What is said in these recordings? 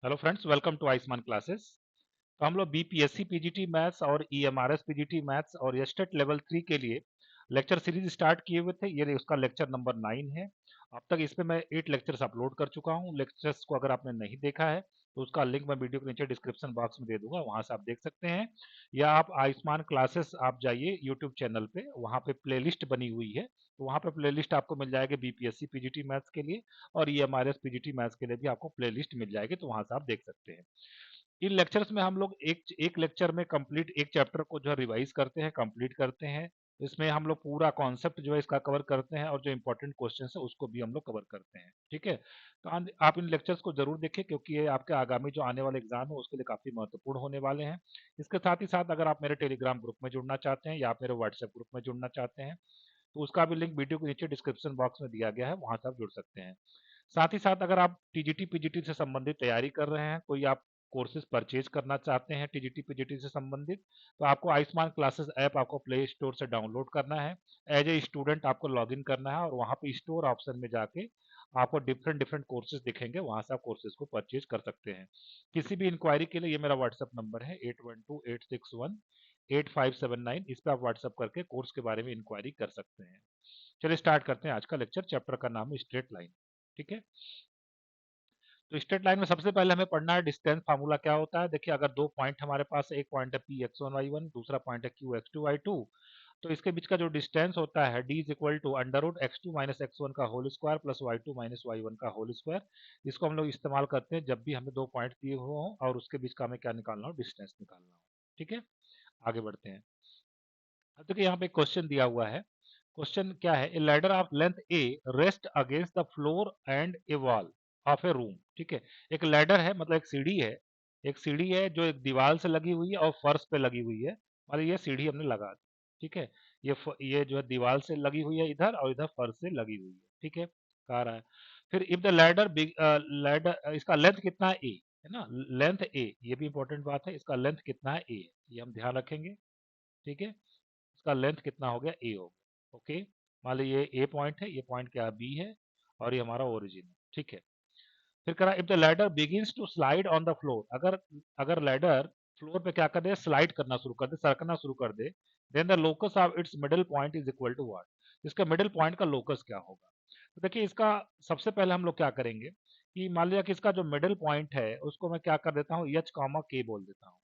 Hello friends, welcome to Ayushman classes. तो हम लोग बीपीएससी पीजीटी मैथ्स और ईएमआरएस पीजीटी मैथ्स और एस्टेट लेवल 3 के लिए लेक्चर सीरीज स्टार्ट किए हुए थे। ये उसका लेक्चर नंबर 9 है। अब तक इसमें मैं 8 लेक्चर्स अपलोड कर चुका हूँ। लेक्चर्स को अगर आपने नहीं देखा है तो उसका लिंक मैं वीडियो के नीचे डिस्क्रिप्शन बॉक्स में दे दूंगा, वहां से आप देख सकते हैं। या आप आयुष्मान क्लासेस आप जाइए यूट्यूब चैनल पे, वहां पे प्लेलिस्ट बनी हुई है। तो वहां पे प्लेलिस्ट आपको मिल जाएगी बीपीएससी पीजीटी मैथ्स के लिए और ईएमआरएस पीजीटी मैथ्स के लिए भी आपको प्लेलिस्ट मिल जाएगी, तो वहां से आप देख सकते हैं। इन लेक्चर्स में हम लोग एक एक लेक्चर में कंप्लीट एक चैप्टर को जो है रिवाइज करते हैं, कंप्लीट करते हैं। इसमें हम लोग पूरा कॉन्सेप्ट जो है इसका कवर करते हैं और जो इंपॉर्टेंट क्वेश्चन है उसको भी हम लोग कवर करते हैं। ठीक है, तो आप इन लेक्चर्स को जरूर देखें, क्योंकि ये आपके आगामी जो आने वाले एग्जाम है उसके लिए काफी महत्वपूर्ण होने वाले हैं। इसके साथ ही साथ अगर आप मेरे टेलीग्राम ग्रुप में जुड़ना चाहते हैं या आप मेरे व्हाट्सएप ग्रुप में जुड़ना चाहते हैं तो उसका भी लिंक वीडियो के नीचे डिस्क्रिप्शन बॉक्स में दिया गया है, वहां से आप जुड़ सकते हैं। साथ ही साथ अगर आप टीजीटी पीजीटी से संबंधित तैयारी कर रहे हैं, कोई आप कोर्सेज परचेज करना चाहते हैं टीजीटी पीजीटी से संबंधित, तो आपको आयुष्मान क्लासेस ऐप आपको प्ले स्टोर से डाउनलोड करना है। एज ए स्टूडेंट आपको लॉगिन करना है और वहां पे स्टोर ऑप्शन में जाके आपको डिफरेंट डिफरेंट कोर्सेज दिखेंगे, वहां से आप कोर्सेज को परचेज कर सकते हैं। किसी भी इंक्वायरी के लिए ये मेरा व्हाट्सएप नंबर है 8128618579। इस पर आप व्हाट्सएप करके कोर्स के बारे में इंक्वायरी कर सकते हैं। चलिए स्टार्ट करते हैं आज का लेक्चर। चैप्टर का नाम है स्ट्रेट लाइन। ठीक है, तो स्ट्रेट लाइन में सबसे पहले हमें पढ़ना है डिस्टेंस फार्मूला क्या होता है। देखिए, अगर दो पॉइंट हमारे पास है, एक पॉइंट है P X one Y one, दूसरा पॉइंट है Q X two Y two, तो इसके बीच का जो डिस्टेंस होता है D is equal to under root X two minus x one का whole square plus Y two minus Y one का होल स्क्वायर। इसको हम लोग इस्तेमाल करते हैं जब भी हमें दो पॉइंट दिए हुए हों और उसके बीच का हमें क्या निकालना हो, डिस्टेंस निकालना हो। ठीक है, आगे बढ़ते हैं। अब देखिए यहाँ पे क्वेश्चन दिया हुआ है। क्वेश्चन क्या है, ए ladder of length A rest against the floor and A wall of A room. ठीक है, एक लैडर है मतलब एक सीढ़ी है, एक सीढ़ी है जो एक दीवार से लगी हुई है और फर्श पे लगी हुई है। मतलब ये सीढ़ी हमने लगा दी। ठीक है, ये जो है दीवार से लगी हुई है इधर और इधर फर्श से लगी हुई है। ठीक है, कह रहा है फिर इफ द लैडर लैडर इसका लेंथ कितना है, ए है ना, लेंथ ए, ये भी इंपॉर्टेंट बात है, इसका लेंथ कितना है, ए, ये हम ध्यान रखेंगे। ठीक है, इसका लेंथ कितना हो गया, ए हो गया। ओके, मान लीजिए ये ए पॉइंट है, ये पॉइंट क्या बी है और ये हमारा ओरिजिन है। ठीक है, फिर कह रहा if the ladder begins to slide on the floor, अगर अगर लैडर फ्लोर पे क्या कर दे, स्लाइड करना शुरू कर दे, सरकना शुरू कर दे, then the locus of its middle point is equal to what, इसका मिडिल पॉइंट का लोकस क्या होगा। तो देखिए इसका सबसे पहले हम लोग क्या करेंगे कि मान लिया कि इसका जो मिडिल पॉइंट है उसको मैं क्या कर देता हूँ, एच कॉमा के बोल देता हूँ।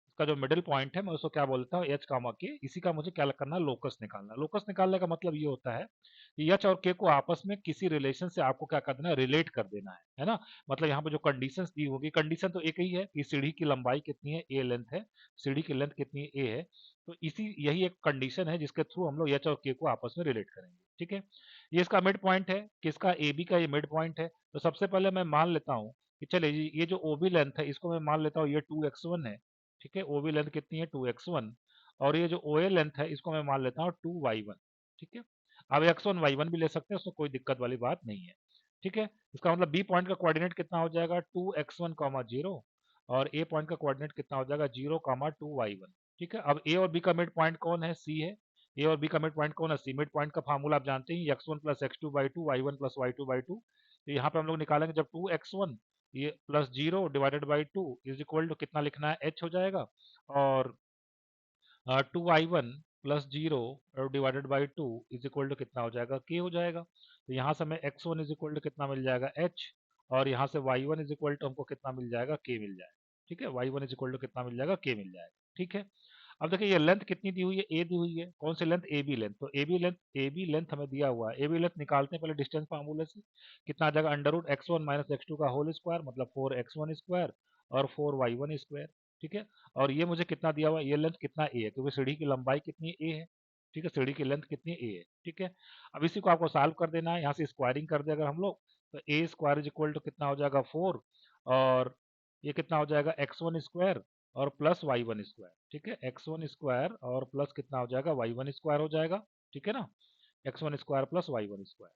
इसका जो मिडिल पॉइंट है मैं उसको क्या बोलता हूँ, एच कामा के। इसी का मुझे क्या करना है, लोकस निकालना। लोकस निकालने का मतलब ये होता है कि एच और के को आपस में किसी रिलेशन से आपको क्या कर देना है, रिलेट कर देना है ना। मतलब यहाँ पे जो कंडीशंस दी होगी, कंडीशन तो एक ही है कि सीढ़ी की लंबाई कितनी है, ए लेंथ है, सीढ़ी की लेंथ कितनी है, ए है। तो इसी यही एक कंडीशन है जिसके थ्रू हम लोग एच और के को आपस में रिलेट करेंगे। ठीक है, ये इसका मिड पॉइंट है, किसका, ए बी का ये मिड पॉइंट है। तो सबसे पहले मैं मान लेता हूँ कि चले ये जो ओ बी लेंथ है इसको मैं मान लेता हूँ ये 2x1 है। ठीक है, ओ बी लेंथ कितनी है, 2x1। और ये जो ओ ए लेंथ है इसको मैं मान लेता हूँ 2y1। ठीक है, अब x1 y1 भी ले सकते हैं, उसमें कोई दिक्कत वाली बात नहीं है। ठीक है, इसका मतलब बी पॉइंट का कोऑर्डिनेट कितना हो जाएगा, 2x1 कॉमा 0, और ए पॉइंट का कोऑर्डिनेट कितना हो जाएगा, 0 कॉमा 2y1। ठीक है, अब ए और बी का मिड पॉइंट कौन है, सी है। ए और बी का मिड पॉइंट कौन है, सी। मिड पॉइंट का फार्मूला आप जानते हैं, x1 plus x two by two, y one plus Y two by two. तो यहाँ पे हम लोग निकालेंगे जब 2x1 ये plus 0 divided by 2 is equal to कितना लिखना है, h हो जाएगा। और 2y1 plus 0 divided by 2 is equal to कितना हो जाएगा, k हो जाएगा। तो यहाँ से हमें x1 इज इक्वल टू कितना मिल जाएगा, h। और यहाँ से y1 इज इक्वल टू हमको कितना मिल जाएगा, k मिल जाएगा। ठीक है, y1 इज इक्वल टू कितना मिल जाएगा, k मिल जाएगा। ठीक है, अब देखिए ये लेंथ कितनी दी हुई है, ए दी हुई है, कौन C length, A B length. तो ए बी लेंथ हमें दिया हुआ है, ए बी लेंथ निकालते हैं पहले डिस्टेंस फार्मूले से। कितना आ जाएगा, under root x1 minus x2 का होल स्क्वायर मतलब 4x1 स्क्वायर और 4y1 स्क्वायर। ठीक है, और ये मुझे कितना दिया हुआ है, ये लेंथ कितना ए है, क्योंकि सीढ़ी की लंबाई कितनी ए है। ठीक है, सीढ़ी की लेंथ कितनी ए है। ठीक है, अब इसी को आपको सॉल्व कर देना है, यहाँ से स्क्वायरिंग कर दे अगर हम लोग, तो ए स्क्वायर इज इक्वल टू कितना हो जाएगा 4, और ये कितना हो जाएगा x1 स्क्वायर और प्लस y1 स्क्वायर। ठीक है, x1 स्क्वायर और प्लस कितना हो जाएगा, y1 स्क्वायर हो जाएगा। ठीक है ना, x1 square plus y1 square,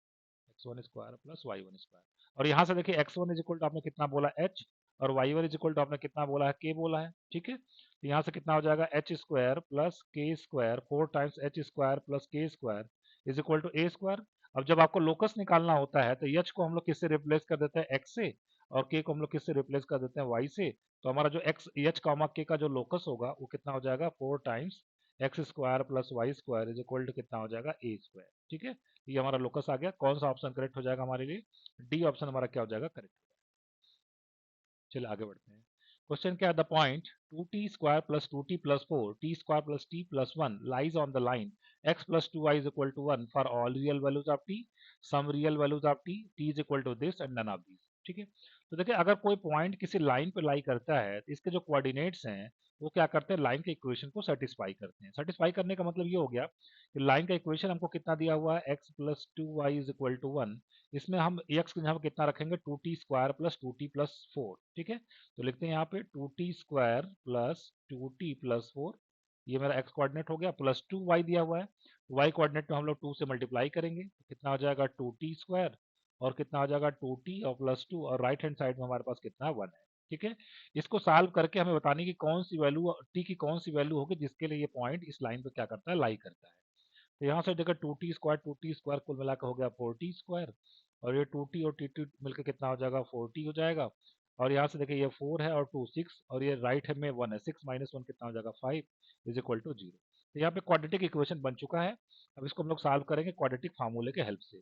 x1 square plus y1 square. और यहाँ से देखिए x1 इज इक्वल टू आपने कितना बोला, h, और y1 इज इक्वल टू आपने कितना बोला है, k बोला है। ठीक है, तो यहाँ से कितना हो जाएगा, h square plus k square, 4 times h square plus k square is equal to a square. अब जब आपको लोकस निकालना होता है तो एच को हम लोग किससे रिप्लेस कर देते हैं, एक्स से, और के को हम लोग किससे रिप्लेस कर देते हैं, वाई से। तो हमारा जो एक्स एच कॉमा के का जो लोकस होगा वो कितना हो जाएगा, 4 times x square plus y square is equal to कितना हो जाएगा, ए स्क्वायर। ठीक है, ये हमारा लोकस आ गया। कौन सा ऑप्शन करेक्ट हो जाएगा हमारे लिए, डी ऑप्शन हमारा क्या हो जाएगा, करेक्ट। चलिए आगे बढ़ते हैं। क्वेश्चन क्या है, the point 2t square plus 2t plus 4 t square plus t plus 1 lies on the line x plus 2y is equal to 1 for all real values of t, some real values of t, t is equal to this and none of this. ठीक है, तो देखिए अगर कोई point किसी line पे लाई करता है तो इसके जो कोऑर्डिनेट्स हैं वो क्या करते हैं, लाइन के इक्वेशन को सेटिस्फाई करते हैं। सेटिस्फाई करने का मतलब ये हो गया कि लाइन का इक्वेशन हमको कितना दिया हुआ है, x plus 2y is equal to 1, इसमें हम x की जगह कितना रखेंगे, 2t square plus 2t plus 4। ठीक है, तो लिखते हैं यहाँ पे 2t square plus 2t plus 4, ये मेरा x कोऑर्डिनेट हो गया, प्लस 2y दिया हुआ है, y कोऑर्डिनेट में हम लोग 2 से मल्टीप्लाई करेंगे तो कितना हो जाएगा 2t स्क्वायर, और कितना हो जाएगा 2t और प्लस 2, और राइट हैंड साइड में हमारे पास कितना 1 है। ठीक है, इसको सॉल्व करके हमें बताने की कौन सी वैल्यू t की कौन सी वैल्यू होगी जिसके लिए ये पॉइंट इस लाइन पे क्या करता है, लाई करता है। तो यहाँ से देखो 2t स्क्वायर कुल मिलाकर हो गया 4t स्क्वायर, और ये 2t और टी मिलकर कितना हो जाएगा, 4t हो जाएगा। और यहाँ से देखिए ये 4 है और 2 6, और ये राइट है में 1 है, 6 माइनस 1 कितना हो जाएगा, 5 इज इक्वल टू 0। तो यहाँ पे क्वाड्रेटिक इक्वेशन बन चुका है। अब इसको हम लोग सॉल्व करेंगे क्वाड्रेटिक फार्मूले के हेल्प से।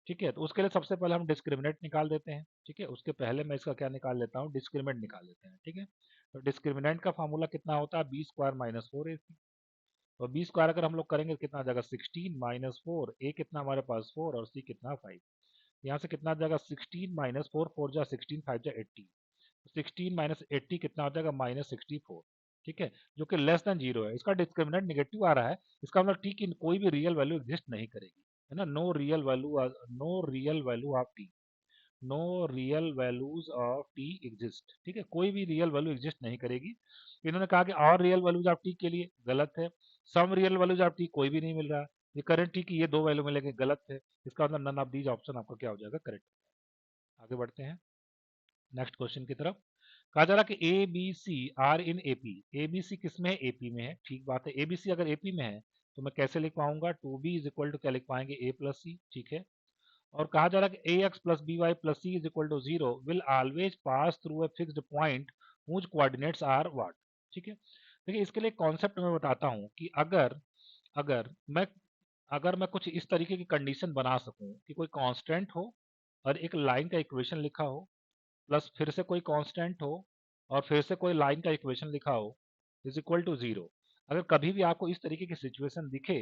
ठीक है, तो उसके लिए सबसे पहले हम डिस्क्रिमिनेंट निकाल देते हैं। ठीक है, उसके पहले मैं इसका क्या निकाल लेता हूँ, डिस्क्रिमिनेंट निकाल लेते हैं। ठीक है, तो डिस्क्रिमिनेंट का फार्मूला कितना होता है, बी स्क्वायर माइनस 4ac। तो बी स्क्वायर अगर हम लोग करेंगे तो कितना आ जाएगा, 16 माइनस 4, ए कितना हमारे पास 4 और सी कितना 5। यहाँ से कितना आ जाएगा, 16 माइनस 4, 4 जा 16, 5 जा 80, 16 माइनस 80 कितना हो जाएगा, माइनस 64। ठीक है, जो कि लेस देन 0 है, इसका डिस्क्रिमिनेंट नेगेटिव आ रहा है, इसका मतलब टी की कोई भी रियल वैल्यू एग्जिस्ट नहीं करेगी, है ना, no real value, no real value of t, no real values of t exist. ठीक है, कोई भी रियल वैल्यू एग्जिस्ट नहीं करेगी। इन्होंने कहा कि और रियल वैल्यूज ऑफ टी के लिए, गलत है। Some real values of t कोई भी नहीं मिल रहा, ये करंट टी की ये दो वैल्यू मिलेंगे, गलत है। इसका मतलब नन ऑफ दीज ऑप्शन आपका क्या हो जाएगा, करेक्ट। आगे बढ़ते हैं नेक्स्ट क्वेश्चन की तरफ। कहा जा रहा कि a b c are in AP, a b c किस में है, एपी में है। ठीक बात है, ए बी सी अगर एपी में है तो मैं कैसे लिख पाऊंगा, two B is equal to क्या लिख पाएंगे, ए प्लस सी। ठीक है, और कहा जा रहा है कि A X plus B Y plus C is equal to 0 will always pass through a fixed point whose coordinates are what. ठीक है, देखिए इसके लिए कॉन्सेप्ट मैं बताता हूँ कि अगर अगर मैं अगर मैं कुछ इस तरीके की कंडीशन बना सकूं कि कोई कांस्टेंट हो और एक लाइन का इक्वेशन लिखा हो, प्लस फिर से कोई कांस्टेंट हो और फिर से कोई लाइन का इक्वेशन लिखा हो इज इक्वल टू 0। अगर कभी भी आपको इस तरीके की सिचुएशन दिखे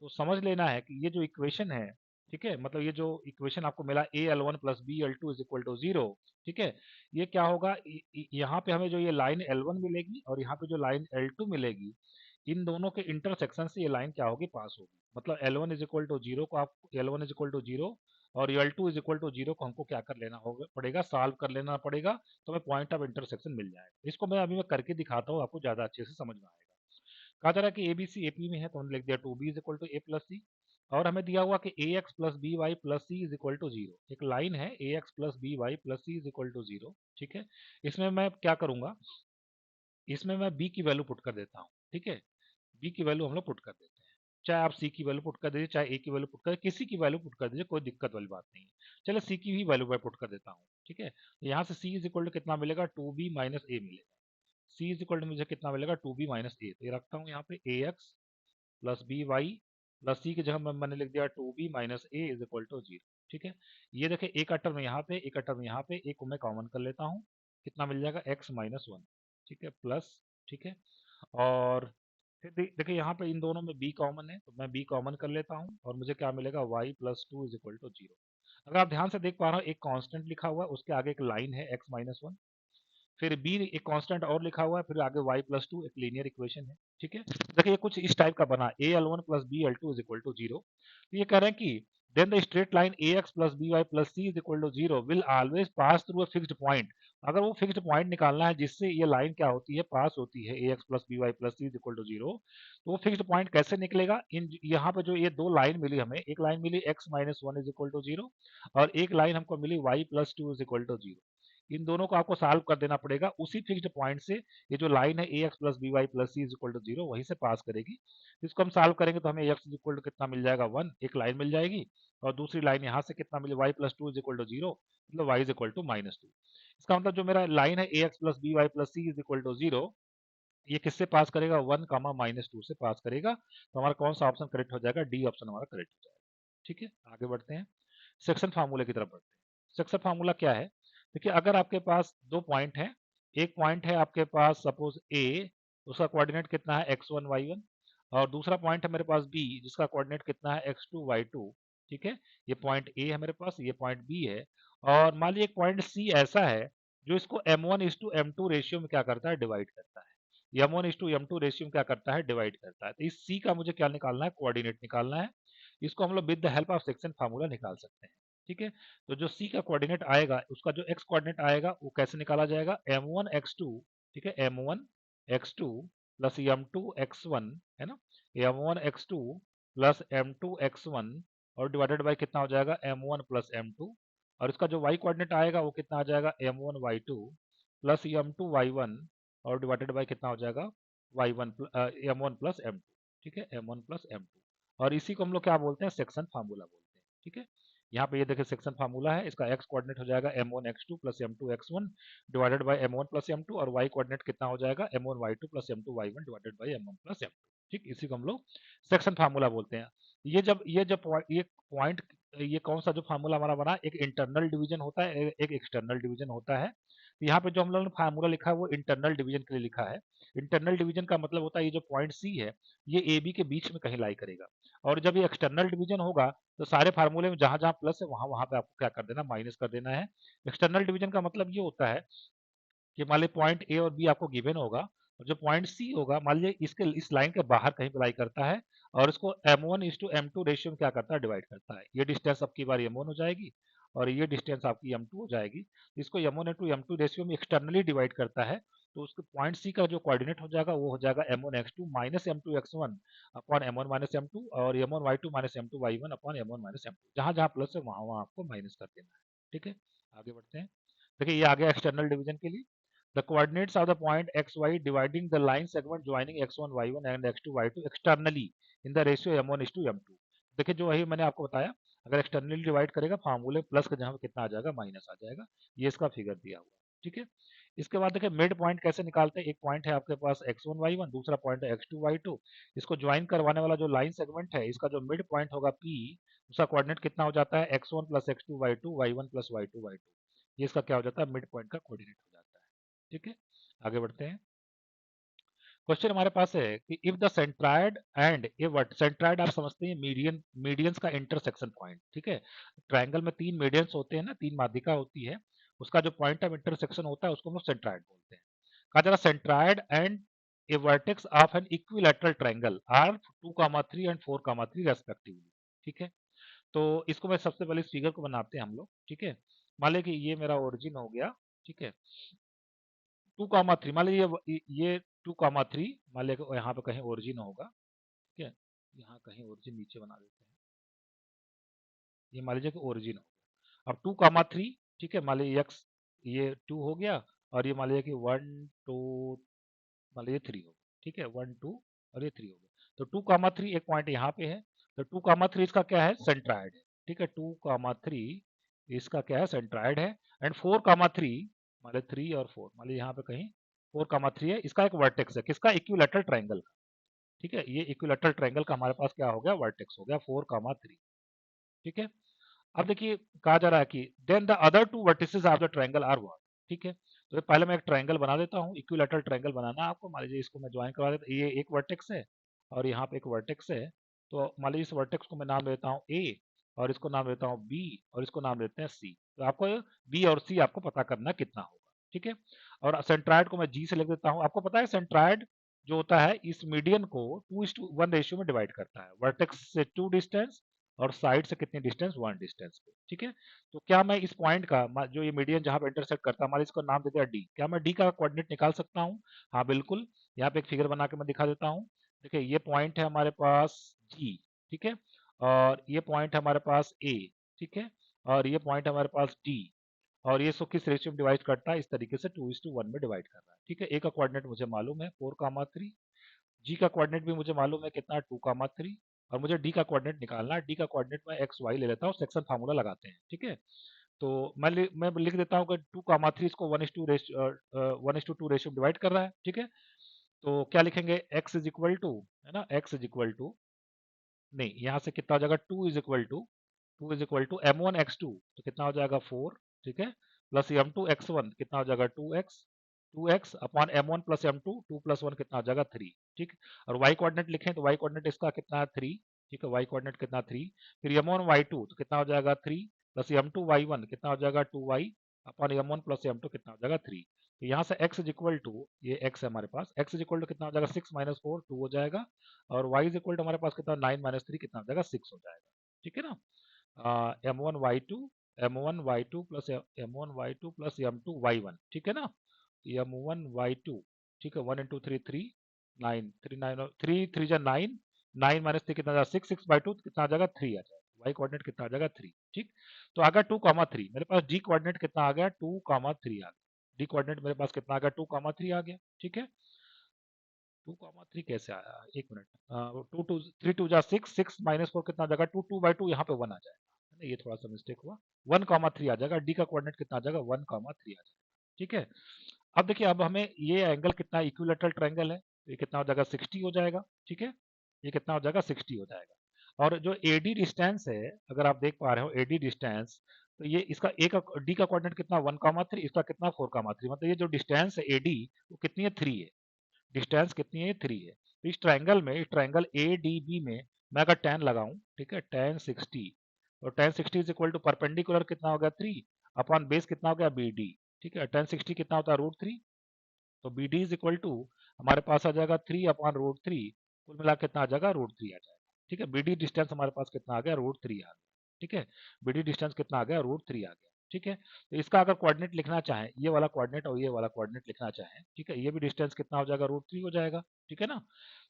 तो समझ लेना है कि ये जो इक्वेशन है, ठीक है, मतलब ये जो इक्वेशन आपको मिला a l one plus b l two is equal to 0, ठीक है, ये क्या होगा, यहाँ पे हमें जो ये लाइन एल वन मिलेगी और यहाँ पे जो लाइन एल टू मिलेगी, इन दोनों के इंटरसेक्शन से ये लाइन क्या होगी, पास होगी। मतलब L one is equal to zero को आप, L one is equal to zero और L two is equal to zero को हमको क्या कर लेना होगा, पड़ेगा, सॉल्व कर लेना पड़ेगा, तो हमें पॉइंट ऑफ इंटरसेक्शन मिल जाएगा। इसको मैं अभी मैं करके दिखाता हूँ, आपको ज्यादा अच्छे से समझ में आएगा। कहा जा रहा है कि ए बी सी एपी में है तो हमने लिख दिया two B is equal to A plus C, और हमें दिया हुआ कि A X plus B Y plus C is equal to 0। एक लाइन है A X plus B Y plus C is equal to 0। ठीक है, इसमें मैं क्या करूंगा, इसमें मैं बी की वैल्यू पुट कर देता हूँ। ठीक है, बी की वैल्यू हम लोग पुट कर देते हैं, चाहे आप सी की वैल्यू पुट कर दीजिए, चाहे ए की वैल्यू पुट कर, किसी की वैल्यू पुट कर दीजिए, कोई दिक्कत वाली बात नहीं है। चलो सी की भी वैल्यू मैं पुट कर देता हूँ। ठीक है, तो यहाँ से सी इज इक्वल टू कितना मिलेगा, टू बी माइनस ए मिलेगा। सी इज इक्वल टू मुझे कितना मिलेगा, टू बी माइनस ए, तो ये रखता हूँ यहाँ पे A X plus B Y plus C की जगह मैंने लिख दिया two B minus A is equal to 0। ठीक है, ये देखिए एक का टर्म यहाँ पे, एक का टर्म यहाँ पे, एक को मैं कॉमन कर लेता हूँ, कितना मिल जाएगा, एक्स माइनस 1। ठीक है, प्लस, ठीक है, और फिर देखिए यहाँ पे इन दोनों में b कॉमन है तो मैं b कॉमन कर लेता हूँ और मुझे क्या मिलेगा, y plus two is equal to 0। अगर आप ध्यान से देख पा रहे हो, एक कांस्टेंट लिखा हुआ है, उसके आगे एक लाइन है x माइनस 1, फिर b एक कांस्टेंट और लिखा हुआ है, फिर आगे y प्लस टू, एक लीनियर इक्वेशन है। ठीक है, देखिए ये कुछ इस टाइप का बना, a l1 plus b l2 is equal to 0। तो ये कह रहे हैं कि then the straight line ax plus by plus c is equal to 0 will always pass through a fixed point. अगर वो फिक्स्ड पॉइंट निकालना है जिससे ये लाइन क्या होती है, पास होती है, ax plus by plus c is equal to 0, तो वो फिक्स्ड पॉइंट कैसे निकलेगा, इन यहाँ पे जो ये दो लाइन मिली हमें, एक लाइन मिली x minus 1 is equal to 0 और एक लाइन हमको मिली y plus two is equal to 0। इन दोनों को आपको सॉल्व कर देना पड़ेगा। उसी फिक्स्ड पॉइंट से ये जो लाइन है ax plus B Y plus C is equal to 0 वहीं से पास करेगी। इसको हम सॉल्व करेंगे तो हमें x इज इक्वल टू कितना मिल जाएगा 1, एक लाइन मिल जाएगी, और दूसरी लाइन यहाँ से कितना मिले y plus two is equal to 0, मतलब y इज इक्वल टू -2। इसका मतलब जो मेरा लाइन है ax plus B Y plus C is equal to 0, ये किससे पास करेगा 1 कामा -2 से पास करेगा। तो हमारा कौन सा ऑप्शन करेक्ट हो जाएगा, डी ऑप्शन हमारा करेक्ट हो जाएगा। ठीक है, आगे बढ़ते हैं, सेक्शन फार्मूले की तरफ बढ़ते हैं। सेक्शन फार्मूला क्या है, देखिए अगर आपके पास दो पॉइंट है, एक पॉइंट है आपके पास सपोज ए, उसका कोऑर्डिनेट कितना है x1 y1, और दूसरा पॉइंट है मेरे पास बी जिसका कोऑर्डिनेट कितना है x2 y2। ठीक है, ये पॉइंट ए है मेरे पास, ये पॉइंट बी है, और मान लीजिए एक पॉइंट सी ऐसा है जो इसको m1:m2 रेशियो में क्या करता है, डिवाइड करता है। m1:m2 रेशियो में क्या करता है, डिवाइड करता है। तो इस सी का मुझे क्या निकालना है, कोऑर्डिनेट निकालना है। इसको हम लोग with the help of section formula निकाल सकते हैं। ठीक है, तो जो सी का कोऑर्डिनेट आएगा उसका जो एक्स कोऑर्डिनेट आएगा वो कैसे निकाला जाएगा, m1x2, ठीक है, m1x2 प्लस m2x1, है ना, m1x2 प्लस m2x1 और डिवाइडेड बाय कितना हो जाएगा m1 प्लस m2, और इसका जो y कोऑर्डिनेट आएगा वो कितना आ जाएगा m1y2 प्लस m2y1 और डिवाइडेड बाय कितना हो जाएगा y1 m1 प्लस m2। ठीक है, m1 प्लस m2, और इसी को हम लोग क्या बोलते हैं, सेक्शन फार्मूला बोलते हैं। ठीक है, यहाँ पे ये देखिए सेक्शन फार्मूला है, इसका x कोऑर्डिनेट हो जाएगा m1x2 plus m2x1 divided by m1 plus m2, और y कोऑर्डिनेट कितना हो जाएगा m1y2 plus m2y1 divided by m1 plus m2। ठीक, इसी को हम लोग सेक्शन फार्मूला बोलते हैं। ये पॉइंट, ये कौन सा जो फार्मूला हमारा बना, एक इंटरनल डिवीजन होता है, एक एक्सटर्नल डिवीजन होता है। तो यहाँ पे जो हम लोगों ने फार्मूला लिखा है वो इंटरनल डिवीजन के लिए लिखा है। इंटरनल डिवीजन का मतलब होता है ये जो पॉइंट सी है ये ए बी के बीच में कहीं लाई करेगा, और जब ये एक्सटर्नल डिवीजन होगा तो सारे फार्मूले में जहां जहां प्लस है वहां वहां पे आपको क्या कर देना, माइनस कर देना है। एक्सटर्नल डिवीजन का मतलब ये होता है कि मान लीजिए पॉइंट ए और बी आपको गिवन होगा, और जो पॉइंट सी होगा मान लीजिए इसके इस लाइन के बाहर कहीं अप्लाई करता है, और इसको m1:m2 रेशियो में क्या करता है, डिवाइड करता है। ये डिस्टेंस आपकी बार m1 हो जाएगी और ये डिस्टेंस आपकी m2 हो जाएगी। इसको m1:m2 रेशियो में एक्सटर्नली डिवाइड करता है, तो उसके पॉइंट सी का जो कोऑर्डिनेट हो जाएगा वो हो जाएगा m1x2 minus m2x1 upon m1 minus m2, और m1y2 minus m2y1 upon m1 minus m2। जहां जहां प्लस है वहां वहां आपको माइनस कर देना है। ठीक है, आगे बढ़ते हैं। देखिए ये आ गया एक्सटर्नल डिवीजन के लिए। The coordinates of the point xy dividing the line segment joining x1 y1 and x2 y2 externally in the ratio m1:m2। देखिए जो वही मैंने आपको बताया, अगर एक्सटर्नली डिवाइड करेगा फार्मूले प्लस का जहाँ पे कितना आ जाएगा माइनस आ जाएगा। ये इसका फिगर दिया हुआ है। ठीक है, इसके बाद देखिए मिड पॉइंट कैसे निकालते हैं। एक पॉइंट है आपके पास x1 y1, दूसरा पॉइंट है x2 y2। इसको ज्वाइन करवाने वाला जो लाइन सेगमेंट है इसका जो मिड पॉइंट होगा p, उसका कोऑर्डिनेट कितना हो जाता है x1 plus x2 y2 y1 plus y2 y2। ये इसका क्या हो जाता है, मिड पॉइंट का कोऑर्डिनेट हो जाता है। ठीक है, आगे बढ़ते हैं। क्वेश्चन हमारे पास है कि if the centroid and a vert, centroid आप समझते हैं मीडियन, मीडियंस का इंटरसेक्शन पॉइंट। ठीक है, ट्रायंगल में तीन मीडियंस होते हैं ना, तीन माध्यिका होती है, उसका जो पॉइंट ऑफ इंटरसेक्शन होता है उसको हम लोग सेंट्रायड बोलते हैं। कहा जा रहा centroid and a vertex of an equilateral triangle are 2,3 and 4,3 respectively. ठीक है, तो इसको मैं सबसे पहले इस फिगर को बनाते हैं हम लोग। ठीक है, मान लें कि ये मेरा ओरिजिन हो गया। ठीक है, 2,3 मान लीजिए ये 2,3 मान लीजिए यहाँ पे कहीं ओरिजिन होगा। ठीक है, यहाँ कहीं ओरिजिन नीचे बना देते हैं, ये मान लीजिए कि ओरिजिन हो गया। अब 2,3, ठीक है, मान लीजिए एक्स ये 2 हो गया, और ये मान लीजिए कि 1 2 मान लीजिए 3 हो गया। ठीक है, 1 2 और ये 3 हो गया। तो 2,3 एक पॉइंट यहाँ पे है, तो 2,3 इसका क्या है, सेंट्रायड है। ठीक है, 2,3 इसका क्या है, सेंट्रायड है। एंड 4,3 मान लीजिए 3 और 4 मान लीजिए यहाँ पे कहीं 4,3 है, इसका एक वर्टेक्स है, किसका, इक्विलैटरल ट्रायंगल का। ठीक है, ये इक्विलैटरल ट्रायंगल का हमारे पास क्या हो गया, वर्टेक्स हो गया 4,3। ठीक है, अब देखिए कहा जा रहा है कि then the other two vertices of the triangle are what. ठीक है, तो पहले मैं एक ट्रायंगल बना देता हूँ, इक्विलैटरल ट्रायंगल बनाना है आपको। मान लीजिए इसको मैं ज्वाइन करवा देता हूँ, ये एक वर्टेक्स है और यहाँ पे एक वर्टेक्स है। तो मान लीजिए इस वर्टेक्स को मैं नाम देता हूँ ए, और इसको नाम देता हूँ बी, और इसको नाम देते हैं सी। तो आपको बी और सी आपको पता करना कितना होगा। ठीक है, और सेंट्रायड को मैं जी से लिख देता हूँ। आपको पता है सेंट्रायड जो होता है इस मीडियन को 2:1 रेशियो में डिवाइड करता है, वर्टेक्स से 2 डिस्टेंस और साइड से कितनी डिस्टेंस, 1 डिस्टेंस पे। ठीक है, तो क्या मैं इस पॉइंट का जो ये मीडियन जहां पे इंटरसेक्ट करता है, हमारे इसको नाम दे दिया डी, क्या मैं डी का कोऑर्डिनेट निकाल सकता हूँ? हाँ बिल्कुल, यहाँ पे एक फिगर बना के मैं दिखा देता हूँ। देखिए ये पॉइंट है हमारे पास जी, ठीक है, और ये पॉइंट है हमारे पास ए, ठीक है, और ये पॉइंट है हमारे पास डी। और ये इसको किस रेशियो में डिवाइड करता है, इस तरीके से 2:1 में डिवाइड कर रहा है। ठीक है, ए का कोऑर्डिनेट मुझे मालूम है 4,3, जी का कोऑर्डिनेट भी मुझे मालूम है कितना 2,3, और मुझे डी का कोऑर्डिनेट निकालना है। डी का कोऑर्डिनेट मैं एक्स वाई ले लेता हूँ, सेक्शन फार्मूला लगाते हैं। ठीक है, तो मैं लिख देता हूँ कि 2,3 इसको 1:2 रेशियो में डिवाइड कर रहा है। ठीक है, तो क्या लिखेंगे, x इज इक्वल टू, है ना, x इज इक्वल टू, नहीं यहाँ से कितना हो जाएगा, 2 एम वन एक्स टू, तो कितना हो जाएगा 4। ठीक है, प्लस m2 x1 कितना हो जाएगा 2x upon m1 plus m2, 2 plus 1 कितना हो जाएगा 3। ठीक, और y कोऑर्डिनेट लिखें तो y कोऑर्डिनेट इसका कितना है 3। ठीक है, y कोऑर्डिनेट कितना 3, फिर m1 y2 तो कितना हो जाएगा 3, प्लस m2 y1 कितना हो जाएगा 2y upon m1 plus m2 कितना हो जाएगा 3। तो यहाँ से x इज इक्वल टू, ये x है हमारे पास, x इज इक्वल टू कितना हो जाएगा 6 माइनस 4 2 हो जाएगा, और y इज इक्वल टू हमारे पास कितना 9 माइनस 3 कितना हो जाएगा 6 हो जाएगा। ठीक है ना, m1 y2 plus m1 y2 plus m2 y1। ठीक है ना, m1 y2, ठीक है, 1 इंटू 3 3, 9 3 9 3 3 जा 9, 9 माइनस 3 कितना आ जाएगा 6, 6 बाई 2 कितना आ जाएगा 3 आ जाएगा, y कोऑर्डिनेट कितना आ जाएगा 3। ठीक, तो आ गया 2,3, मेरे पास d कोऑर्डिनेट कितना आ गया 2,3 आ गया, d कोऑर्डिनेट मेरे पास कितना आ गया 2,3 आ गया। ठीक है, 2,3 कैसे आया, एक मिनट, 3 2 जा 6, 6 माइनस 4 कितना आ जाएगा 2, 2/2 यहाँ पे 1 आ जाएगा, है ना, ये थोड़ा सा मिस्टेक हुआ, 1,3 आ जाएगा, डी का कोऑर्डिनेट कितना आ जाएगा 1,3 आ जाएगा। ठीक है, अब देखिए, अब हमें ये एंगल कितना, इक्विलेटरल ट्रायंगल है, तो ये कितना हो जाएगा 60 हो जाएगा। ठीक है, ये कितना हो जाएगा 60 हो जाएगा, और जो एडी डिस्टेंस है, अगर आप देख पा रहे हो एडी डिस्टेंस, तो ये इसका ए का डी का कोऑर्डिनेट कितना 1,3, इसका कितना 4,3, मतलब ये जो डिस्टेंस है एडी वो कितनी है 3 है, डिस्टेंस कितनी है 3 है। तो इस ट्रायंगल में, इस ट्रायंगल ए डी बी में मैं अगर tan लगाऊं, ठीक है, tan 60, और tan 60 is equal to perpendicular कितना हो गया 3 अपॉन बेस कितना हो गया बी डी। ठीक है, tan 60 कितना होता है √3, तो b d is equal to हमारे पास आ जाएगा 3 अपॉन √3, कुल मिला के कितना आ जाएगा √3 आ जाएगा। ठीक है, बी डी डिस्टेंस हमारे पास कितना आ गया √3 आ गया। ठीक है, बी डी डिस्टेंस कितना आ गया √3 आ गया। ठीक है, तो इसका अगर कोऑर्डिनेट लिखना चाहें, ये वाला कोऑर्डिनेट और ये वाला कोऑर्डिनेट लिखना चाहें, ठीक है, ये भी डिस्टेंस कितना हो जाएगा √3 हो जाएगा। ठीक है ना,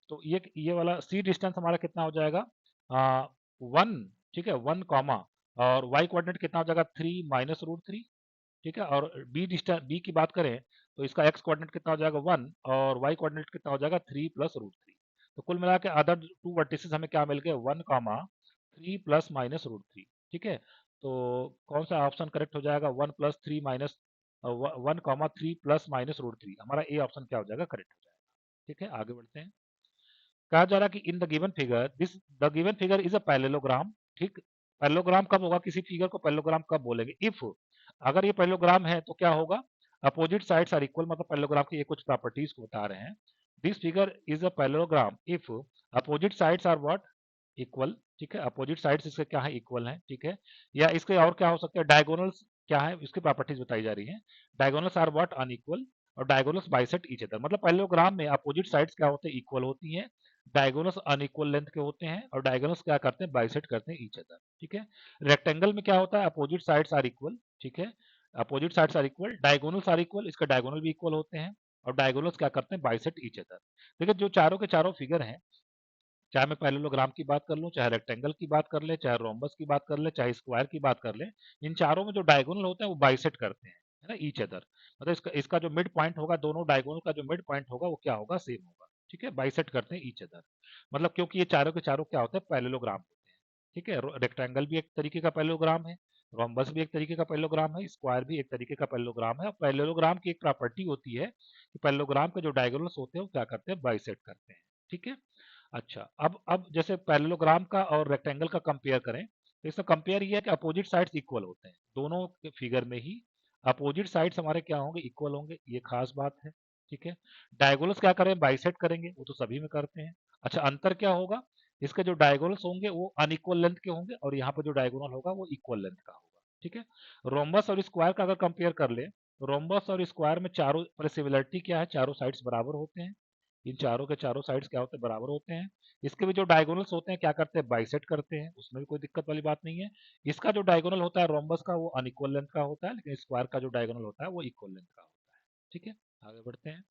तो ये वाला सी डिस्टेंस हमारा कितना हो जाएगा 1। ठीक है, 1 कॉमा, और वाई कोऑर्डिनेट कितना हो जाएगा 3 माइनस √3। ठीक है, और बी डिस्टेंस बी की बात करें तो इसका एक्स कोऑर्डिनेट कितना हो जाएगा 1, और वाई कोऑर्डिनेट कितना हो जाएगा 3 प्लस √3। तो कुल मिला के अदर टू वर्टिसेस हमें क्या मिल गए 1 कॉमा 3 प्लस माइनस √3। ठीक है, तो कौन सा ऑप्शन करेक्ट हो जाएगा 1 प्लस 3 माइनस 1,3 प्लस माइनस √3, हमारा ए ऑप्शन क्या हो जाएगा करेक्ट हो जाएगा। ठीक है, आगे बढ़ते हैं। कहा जा रहा है कि in the given figure this the given figure is a parallelogram. ठीक, पैरेललोग्राम कब होगा, किसी फिगर को पैरेललोग्राम कब बोलेंगे, इफ अगर ये पैरेललोग्राम है तो क्या होगा, अपोजिट साइड्स आर इक्वल, मतलब पैरेललोग्राम की ये कुछ प्रॉपर्टीज को बता रहे हैं। This figure is a parallelogram if opposite sides are what equal. ठीक है, अपोजिट साइड्स इसके क्या है इक्वल है। ठीक है, या इसके और क्या हो सकता है, डायगोनल्स क्या है, इसकी प्रॉपर्टीज बताई जा रही है, डायगोनल्स आर व्हाट अनइक्वल, और डायगोनल्स बाइसेक्ट ईच अदर, मतलब पैरेललोग्राम में अपोजिट साइड्स क्या होते हैं इक्वल होती हैं, डायगोनल्स अनइक्वल लेंथ के होते हैं, और डायगोनल्स क्या करते हैं बाइसेक्ट करते हैं ईच अदर। ठीक है, रेक्टेंगल में क्या होता है अपोजिट साइड्स आर इक्वल। ठीक है, opposite sides are equal, diagonals are equal, इसका डायगोनल भी इक्वल होते हैं, और डायगोनल्स क्या करते हैं बाइसेक्ट ईच अदर। देखिए जो चारों के चारों फिगर हैं, चाहे मैं पैरेललोग्राम की बात कर लूं, चाहे रेक्टेंगल की बात कर ले, चाहे रोम्बस की बात कर ले, चाहे स्क्वायर की बात कर ले, इन चारों में जो डायगोनल होते हैं वो बाइसेक्ट करते हैं, है ना, ईच अदर, मतलब इसका जो मिड पॉइंट होगा, दोनों डायगोनल का जो मिड पॉइंट होगा वो क्या होगा सेम होगा। ठीक है, बाइसेक्ट करते हैं ईच अदर, मतलब क्योंकि ये चारों के चारों क्या होते हैं पैरेललोग्राम होते हैं। ठीक है, रेक्टेंगल भी एक तरीके का पैरेललोग्राम है, रोम्बस भी एक तरीके का पैरेललोग्राम है, स्क्वायर भी एक तरीके का पैरेललोग्राम है, और पैरेललोग्राम की एक प्रॉपर्टी होती है कि पैरेललोग्राम के जो डायगोनल्स होते हैं वो क्या करते हैं बाइसेक्ट करते हैं। ठीक है, अच्छा, अब जैसे पैरेललोग्राम का और रेक्टेंगल का कंपेयर करें, तो इसमें कंपेयर ये है कि अपोजिट साइड्स इक्वल होते हैं, दोनों के फिगर में ही अपोजिट साइड्स हमारे क्या होंगे इक्वल होंगे, ये खास बात है। ठीक है, डायगोनल्स क्या करें बाइसेक्ट करेंगे, वो तो सभी में करते हैं। अच्छा, अंतर क्या होगा, इसके जो डायगोनल्स होंगे वो अनइक्वल लेंथ के होंगे, और यहाँ पर जो डायगोनल होगा वो इक्वल लेंथ का होगा। ठीक है, रोम्बस और स्क्वायर का अगर कंपेयर कर ले, तो रोम्बस और स्क्वायर में चारों पर सिमिलरिटी क्या है, चारों साइड्स बराबर होते हैं, इन चारों के चारों साइड्स क्या होते हैं बराबर होते हैं। इसके भी जो डायगोनल्स होते हैं क्या करते हैं बाइसेक्ट करते हैं, उसमें भी कोई दिक्कत वाली बात नहीं है। इसका जो डायगोनल होता है रोम्बस का वो अनइक्वल लेंथ का होता है, लेकिन स्क्वायर का जो डायगोनल होता है वो इक्वल लेंथ का होता है। ठीक है, आगे बढ़ते हैं।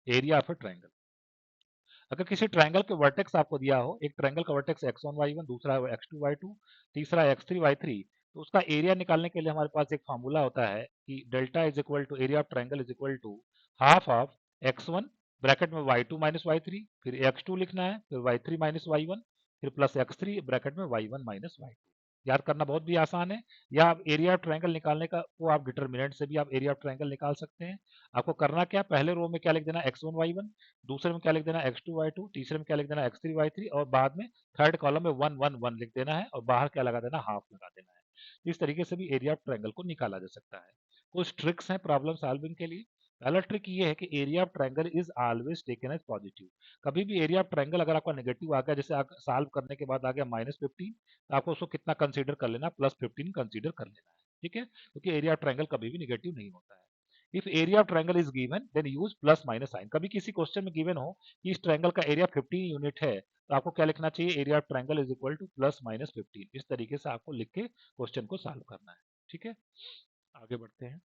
एरिया ऑफ ए ट्रायंगल, अगर किसी ट्रायंगल के वर्टेक्स आपको दिया हो, एक ट्रायंगल का वर्टेक्स x1 y1, दूसरा x2 y2, तीसरा x3 y3, तो उसका एरिया निकालने के लिए हमारे पास एक फार्मूला होता है कि delta is equal to area of triangle is equal to half of x1 bracket में y2 माइनस y3, फिर x2 लिखना है, फिर y3 माइनस y1, फिर प्लस x3 ब्रैकेट में y1 माइनस y2। याद करना बहुत भी आसान है। या आप एरिया ऑफ ट्रायंगल निकालने का वो आप डिटर्मिनेंट से भी आप एरिया ऑफ ट्रायंगल निकाल सकते हैं। आपको करना क्या, पहले रो में क्या लिख देना x1 y1, दूसरे में क्या लिख देना x2 y2, तीसरे में क्या लिख देना x3 y3 और बाद में थर्ड कॉलम में 1 1 1 लिख देना है और बाहर क्या लगा देना, हाफ लगा देना है। इस तरीके से भी एरिया ऑफ ट्रायंगल को निकाला जा सकता है। कुछ ट्रिक्स हैं प्रॉब्लम सॉल्विंग के लिए। पहला ट्रिक ये है कि area of triangle is always taken as positive. कभी भी एरिया ऑफ ट्रायंगल अगर आपका नेगेटिव आ गया, जैसे आप सॉल्व करने के बाद आ गया -15, तो आपको उसको कितना कंसीडर कर लेना, +15 कंसीडर कर लेना है। ठीक है, क्योंकि एरिया ऑफ ट्रायंगल कभी भी नेगेटिव नहीं होता है। If area of triangle is given then use plus minus sign. कभी किसी क्वेश्चन में गिवन हो कि इस ट्रायंगल का एरिया 15 यूनिट है, तो आपको क्या लिखना चाहिए, area of triangle is equal two plus minus 15। इस तरीके से आपको लिख के क्वेश्चन को सॉल्व करना है। ठीक है, आगे बढ़ते हैं।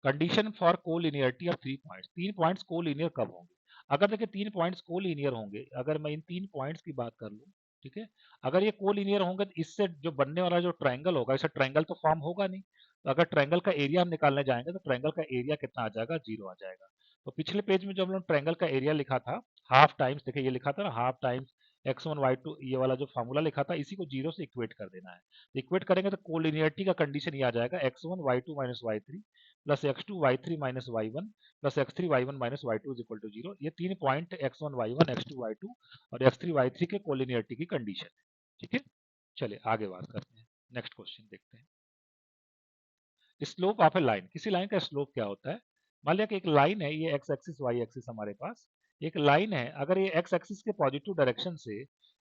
Condition for collinearity of 3 points. 3 points collinear कब होंगे? अगर देखिए 3 पॉइंट्स कोलिनियर होंगे, अगर मैं इन 3 पॉइंट्स की बात कर लूं, ठीक है, अगर ये कोलिनियर होंगे तो इससे जो बनने वाला जो ट्रायंगल होगा, इससे ट्रायंगल तो फॉर्म होगा नहीं। तो अगर ट्रायंगल का एरिया हम निकालने जाएंगे तो ट्रायंगल का एरिया कितना आ जाएगा, 0 आ जाएगा। तो पिछले पेज में जो हम लोग ट्रायंगल का एरिया लिखा था, हाफ टाइम्स, देखिए ये लिखा था ना, हाफ टाइम्स x1 y2, ये वाला जो फार्मूला लिखा था, इसी को 0 से इक्वेट कर देना है। इक्वेट करेंगे तो कोलिनियरिटी का कंडीशन ये आ जाएगा, x1 y2 minus y3 plus x2 y3 minus y1 plus x3 y1 minus y2 is equal to 0। ये 3 point x1 y1 x2 y2 और x3 y3 के कोलिनियरिटी की कंडीशन है। ठीक है, चलिए आगे बात करते हैं। नेक्स्ट क्वेश्चन देखते हैं। Slope of a line. किसी लाइन का स्लोप क्या होता है? मान लिया कि एक लाइन है, ये एक्स एक्सिस वाई एक्सिस हमारे पास एक लाइन है। अगर ये एक्स एक्सिस के पॉजिटिव डायरेक्शन से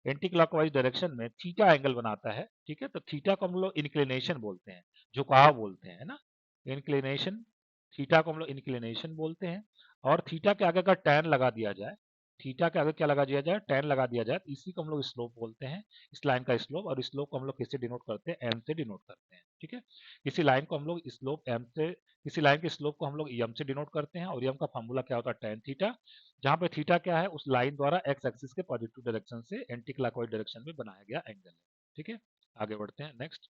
एंटी क्लॉकवाइज डायरेक्शन में थीटा एंगल बनाता है, ठीक है, तो थीटा को हम लोग इंक्लिनेशन बोलते हैं, झुकाव बोलते हैं, है ना, इंक्लिनेशन। थीटा को हम लोग इंक्लिनेशन बोलते हैं। और थीटा के आगे अगर टैन लगा दिया जाए, थीटा के आगे क्या लगा दिया जाए, टैन लगा दिया जाए, तो इसी को हम लोग स्लोप बोलते हैं, इस लाइन का स्लोप। और स्लोप को हम लोग किससे डिनोट करते हैं, एम से डिनोट करते हैं। ठीक है, किसी लाइन को हम लोग स्लोप एम से, किसी लाइन के स्लोप को हम लोग एम से डिनोट करते हैं। और एम का फॉर्मूला क्या होता है, tan थीटा, जहां पे थीटा क्या है, उस लाइन द्वारा एक्स एक्सिस के पॉजिटिव डायरेक्शन से एंटी क्लॉकवाइज डायरेक्शन में बनाया गया एंगल है। ठीक है, आगे बढ़ते हैं। Next,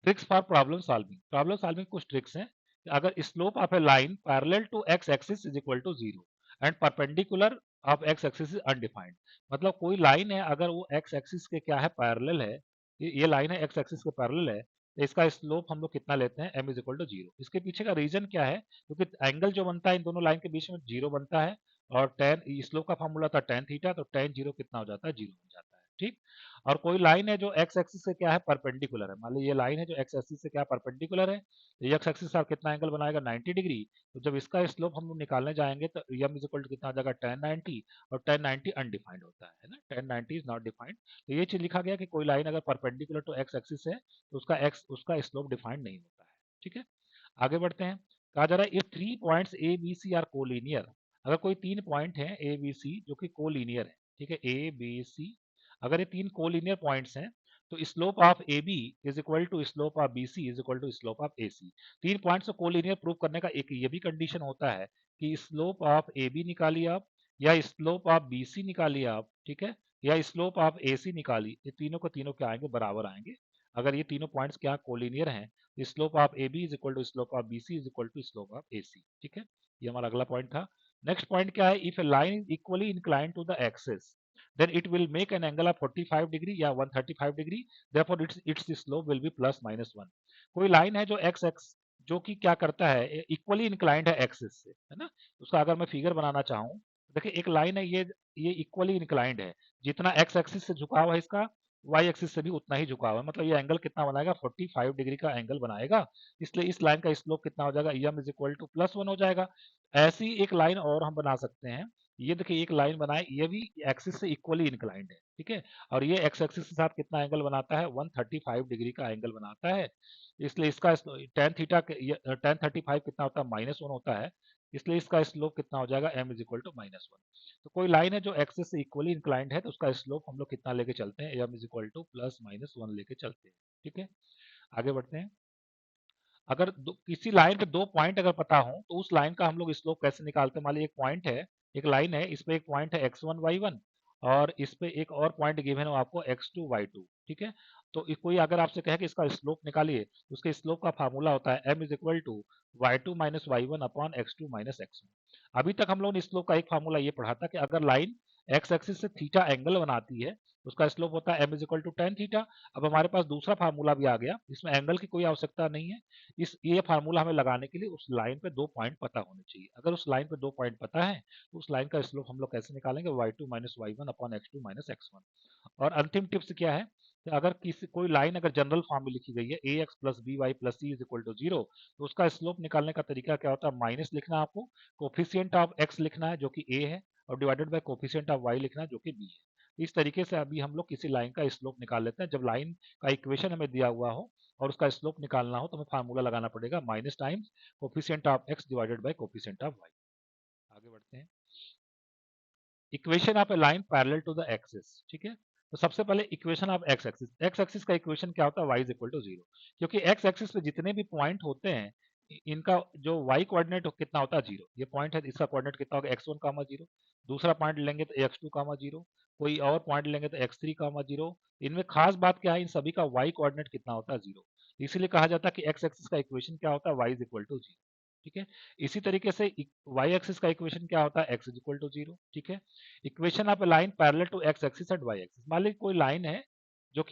tricks for problem solving. Problem solving कुछ ट्रिक्स हैं। अगर slope of a line parallel to x axis is equal to 0 and perpendicular of x axis is undefined. मतलब कोई लाइन है, अगर वो एक्स एक्सिस के क्या है, पैरेलल है, ये लाइन है एक्स एक्सिस के पैरेलल है, तो इसका स्लोप हम लोग कितना लेते हैं, m इज इक्वल टू 0। इसके पीछे का रीजन क्या है, क्योंकि एंगल जो बनता है इन दोनों लाइन के बीच में 0 बनता है। और टेन स्लोप का फॉर्मूला था tan थीटा, तो tan 0 कितना हो जाता है, 0 बन जाता है। ठीक, और कोई लाइन है जो एक्स एक्सिस से क्या है, परपेंडिकुलर है। मान लीजिए ये लाइन है जो एक्स एक्सिस से क्या परपेंडिकुलर है, तो एक्स एक्सिस से कितना एंगल बनाएगा, 90 डिग्री। तो जब इसका स्लोप हम लोग निकालने जाएंगे तो m इज इक्वल टू कितना आ जाएगा, tan 90। और tan 90 अनडिफाइंड होता है ना, tan 90 इज नॉट डिफाइंड। तो ये चीज लिखा गया कि कोई लाइन अगर परपेंडिकुलर टू एक्स एक्सिस है तो उसका स्लोप डिफाइंड नहीं होता है। ठीक है, आगे बढ़ते हैं। कहा जा रहा है if 3 points a b c are collinear. अगर कोई 3 पॉइंट है ए बी सी जो कि कोलिनियर है, ठीक है, ए बी सी, अगर ये 3 कोलिनियर पॉइंट्स हैं, तो slope of A B is equal to slope of B C is equal to slope of A c. 3 points को कोलिनियर प्रूव करने का एक ये भी कंडीशन होता है कि स्लोप ऑफ ए बी निकालिए आप, या स्लोप ऑफ बी सी निकालिए आप, ठीक है, या स्लोप ऑफ ए सी निकालिए। ये तीनों को तीनों क्या आएंगे, बराबर आएंगे। अगर ये तीनों पॉइंट्स क्या कोलिनियर हैं, slope of A B is equal to slope of B C is equal to slope of A C. ठीक है, ये हमारा अगला पॉइंट था। नेक्स्ट पॉइंट क्या है, if a line is equally inclined to the axis then it will make an angle of 45 degree या 135 degree, therefore its slope will be plus minus 1। कोई लाइन है जो x x जो कि क्या करता है, इक्वली इंक्लाइंड है एक्सिस से, है ना। उसका अगर मैं फिगर बनाना चाहूँ, देखिए एक लाइन है, ये इक्वली इंक्लाइंड है। जितना x एक्सिस से झुकाव है इसका, y एक्सिस से भी उतना ही झुकाव है। मतलब ये एंगल कितना बनाएगा, 45 डिग्री का एंगल बनाएगा। इसलिए इस लाइन का स्लोप कितना हो जाएगा, m इज इक्वल टू +1 हो जाएगा। ऐसी एक लाइन और हम बना सकते हैं। ये देखिए एक लाइन बनाए, ये भी एक्सिस से इक्वली इंक्लाइंड है, ठीक है, और ये एक्स एक्सिस के साथ कितना एंगल बनाता है, 135 डिग्री का एंगल बनाता है। इसलिए इसका tan थीटा tan 35 कितना होता है, -1 होता है। इसलिए इसका स्लोप कितना हो जाएगा, m इज इक्वल टू -1। तो कोई लाइन है जो एक्सिस से इक्वली इंक्लाइंड है, तो उसका स्लोप हम लोग कितना लेके चलते हैं, m इज इक्वल टू +-1 लेके चलते हैं। ठीक है, आगे बढ़ते हैं। अगर किसी लाइन पे 2 पॉइंट अगर पता हो, तो उस लाइन का हम लोग स्लोप कैसे निकालते हैं। मान लीजिए एक पॉइंट है, एक लाइन है, इस पे एक पॉइंट है x1 y1, और इस पे एक और पॉइंट गिवन है आपको x2 y2, ठीक है। तो कोई अगर आपसे कहे कि इसका स्लोप निकालिए, तो उसके स्लोप का फार्मूला होता है m is equal to y2 minus y1 upon x2 minus x1। अभी तक हम लोग ने स्लोप का एक फार्मूला ये पढ़ा था कि अगर लाइन x एक्सिस से थीटा एंगल बनाती है, उसका स्लोप होता है m is equal to tan theta. अब हमारे पास दूसरा फार्मूला भी आ गया, इसमें एंगल की कोई आवश्यकता नहीं है। इस ये फार्मूला हमें लगाने के लिए उस लाइन पे 2 पॉइंट पता होने चाहिए। अगर उस लाइन पे 2 पॉइंट पता है, तो उस लाइन का स्लोप हम लोग कैसे निकालेंगे, y2 minus y1 upon x2 minus x1। और अंतिम टिप्स क्या है कि अगर किसी कोई लाइन अगर जनरल फॉर्म में लिखी गई है A X plus B Y plus C is equal to zero, तो उसका स्लोप निकालने का तरीका क्या होता है, माइनस लिखना है आपको, कोफिशियंट ऑफ एक्स लिखना है जो कि ए है, और divided by coefficient of y लिखना है जो कि बी है। इस तरीके से अभी हम लोग किसी लाइन का स्लोप निकाल लेते हैं। जब लाइन का इक्वेशन हमें दिया हुआ हो और उसका स्लोप निकालना हो, तो हमें फार्मूला लगाना पड़ेगा minus times coefficient of x divided by coefficient of y. आगे बढ़ते हैं। Equation of a line parallel to the axis, ठीक है। तो सबसे पहले इक्वेशन ऑफ एक्स एक्सिस का इक्वेशन क्या होता है, y is equal to zero. क्योंकि एक्स एक्सिस पे जितने भी पॉइंट होते हैं, इनका जो y कोऑर्डिनेट कितना होता है, जीरो। ये पॉइंट है, इसका कोऑर्डिनेट कितना होगा, x1 कामा जीरो। दूसरा पॉइंट लेंगे तो x2 कामा जीरो। कोई और पॉइंट लेंगे तो x3 कामा जीरो। इनमें खास बात क्या है, इन सभी का y कोऑर्डिनेट कितना होता है, जीरो। इसीलिए कहा जाता है कि एक्स एक्सिस का इक्वेशन क्या होता है, y is equal to zero, ठीक है। इसी तरीके से वाई एक्सिस का इक्वेशन क्या होता है, x is equal to zero, ठीक है। Equation of a line parallel to x axis and y axis. मान लीजिए कोई लाइन है जो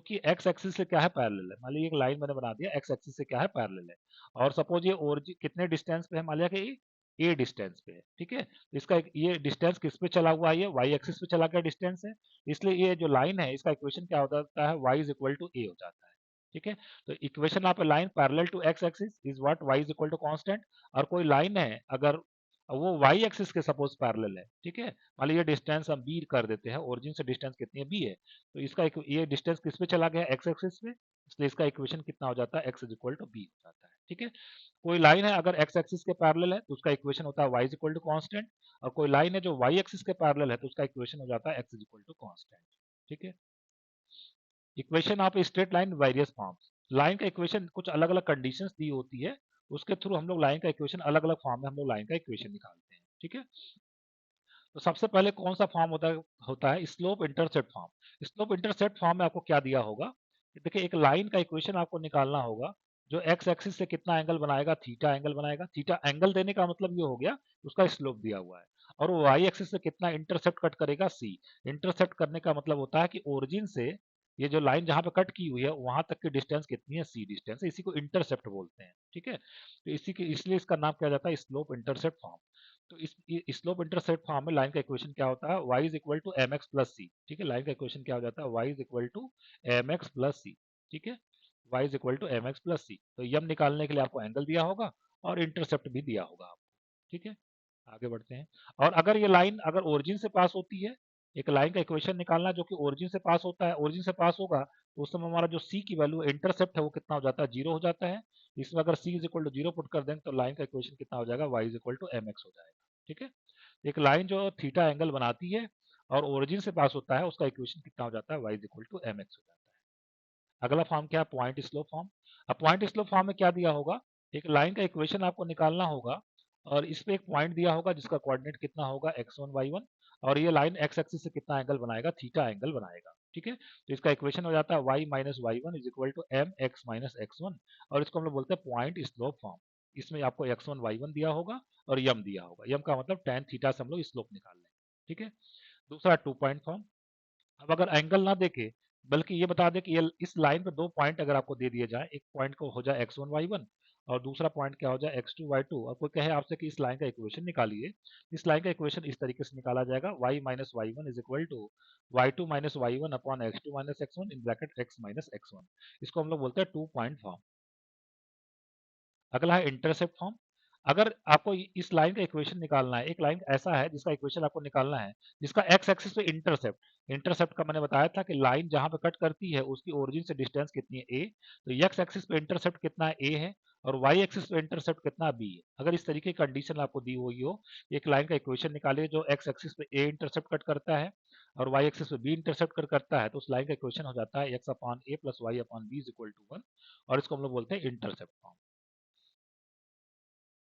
कि एक्स एक्सिस से क्या है, पैरेलल है। मान लीजिए एक लाइन मैंने बना दिया, एक्स एक्सिस से क्या है, पैरेलल है। और सपोज ये ओरिजिन कितने डिस्टेंस पे है, मान लिया कि ए डिस्टेंस पे है, ठीक है। तो इसका ये डिस्टेंस किस पे चला हुआ है, ये वाई एक्सिस पे चला गया डिस्टेंस है। इसलिए ये जो लाइन है, इसका इक्वेशन क्या हो जाता है, y is equal to a हो जाता है, ठीक है। तो equation of a line parallel to x axis is what, y is equal to constant. और कोई लाइन है अगर वो वाई एक्सिस के सपोज पैरेलल है, ठीक है। मान लीजिए डिस्टेंस हम बी कर देते हैं, ओरिजिन से डिस्टेंस कितनी है, बी है। तो इसका ये डिस्टेंस किस पे चला गया, एक्स एक्सिस पे, इसलिए इसका इक्वेशन कितना हो जाता है, x is equal to b हो जाता है, ठीक है। कोई लाइन है अगर एक्स एक्सिस के पैरेलल है, तो उसका इक्वेशन होता है y is equal to constant. और कोई लाइन है जो वाई एक्सिस के पैरेलल है, तो उसका इक्वेशन हो जाता है x is equal to constant, ठीक है। Equation of straight line various forms. Line का इक्वेशन कुछ अलग अलग कंडीशंस दी होती है, उसके थ्रू हम लोग लाइन का इक्वेशन अलग अलग फॉर्म में हम लोग लाइन का इक्वेशन निकालते हैं, ठीक है। तो सबसे पहले कौन सा फॉर्म होता है slope intercept form. Slope intercept form में आपको क्या दिया होगा कि देखिए, एक लाइन का इक्वेशन आपको निकालना होगा जो एक्स एक्सिस से कितना एंगल बनाएगा, थीटा एंगल बनाएगा। थीटा एंगल देने का मतलब ये हो गया, उसका स्लोप दिया हुआ है। और वो वाई एक्सिस से कितना इंटरसेप्ट कट करेगा, सी। इंटरसेप्ट करने का मतलब होता है कि ओरिजिन से ये जो लाइन जहां पे कट की हुई है, वहां तक की डिस्टेंस कितनी है, सी डिस्टेंस है। इसी को इंटरसेप्ट बोलते हैं, ठीक है। तो इसी के इसलिए इसका नाम क्या जाता है, स्लोप इंटरसेप्ट फॉर्म। तो इस स्लोप इंटरसेप्ट फॉर्म में लाइन का इक्वेशन क्या होता है, y is equal to M X plus C, ठीक है। लाइन का इक्वेशन क्या हो जाता है, y is equal to M X plus C, ठीक है। y is equal to M X plus C. तो यम निकालने के लिए आपको एंगल दिया होगा और इंटरसेप्ट भी दिया होगा आपको, ठीक है। आगे बढ़ते हैं। और अगर ये लाइन अगर ओरिजिन से पास होती है, एक लाइन का इक्वेशन निकालना जो कि ओरिजिन से पास होता है, ओरिजिन से पास होगा, तो उस समय हमारा जो सी की वैल्यू इंटरसेप्ट है वो कितना हो जाता है, जीरो हो जाता है। इसमें अगर C is equal to zero put कर देंगे, तो लाइन का इक्वेशन कितना हो जाएगा, Y is equal to M x हो जाएगा, ठीक है। एक लाइन जो थीटा एंगल बनाती है और ओरिजिन से पास होता है, उसका इक्वेशन कितना हो जाता है, y is equal to M x हो जाता है। अगला फॉर्म क्या है, पॉइंट स्लोप फॉर्म। अब पॉइंट स्लोप फॉर्म में क्या दिया होगा, एक लाइन का इक्वेशन आपको निकालना होगा और इस पे एक पॉइंट दिया होगा जिसका कोऑर्डिनेट कितना होगा, x1 y1। और ये लाइन x एक्सिस से कितना एंगल बनाएगा, थीटा एंगल बनाएगा, ठीक है। तो इसका इक्वेशन हो जाता है y minus Y one is equal to M x minus x1। और इसको हम लोग बोलते हैं पॉइंट स्लोप फॉर्म। इसमें आपको x1 y1 दिया होगा और यम दिया होगा। यम का मतलब tan थीटा से हम लोग स्लोप निकाल लेंगे, ठीक है। दूसरा टू पॉइंट फॉर्म। अब अगर एंगल ना देके बल्कि ये बता दे कि ये इस लाइन पे दो पॉइंट अगर आपको दे दिए जाए, एक पॉइंट को हो जाए x1 y1 और दूसरा पॉइंट क्या हो जाए x2 y2, और कोई कहे आपसे कि इस लाइन का इक्वेशन निकालिए, इस लाइन का इक्वेशन इस तरीके से निकाला जाएगा, y minus Y one is equal to Y two minus Y one upon x2 minus x1 in bracket x minus x1। इसको हम लोग बोलते हैं टू पॉइंट फॉर्म। अगला है इंटरसेप्ट फॉर्म। अगर आपको इस लाइन का इक्वेशन निकालना है, एक लाइन ऐसा है जिसका इक्वेशन आपको निकालना है जिसका एक्स एक्सिस पे इंटरसेप्ट, इंटरसेप्ट का मैंने बताया था कि लाइन जहां पे कट करती है उसकी ओरिजिन से डिस्टेंस कितनी है, ए। तो एक्स एक्सिस पे इंटरसेप्ट कितना है, ए है। और वाई एक्सिस पे इंटरसेप्ट कितना, बी है। अगर इस तरीके की कंडीशन आपको दी हुई हो, एक लाइन का इक्वेशन निकालिए जो एक्स एक्सिस पे ए इंटरसेप्ट कट करता है और वाई एक्सिस पे बी इंटरसेप्ट कट करता है, तो उस लाइन का इक्वेशन हो जाता है x upon A plus y upon B is equal to one. और इसको हम लोग बोलते हैं इंटरसेप्ट फॉर्म।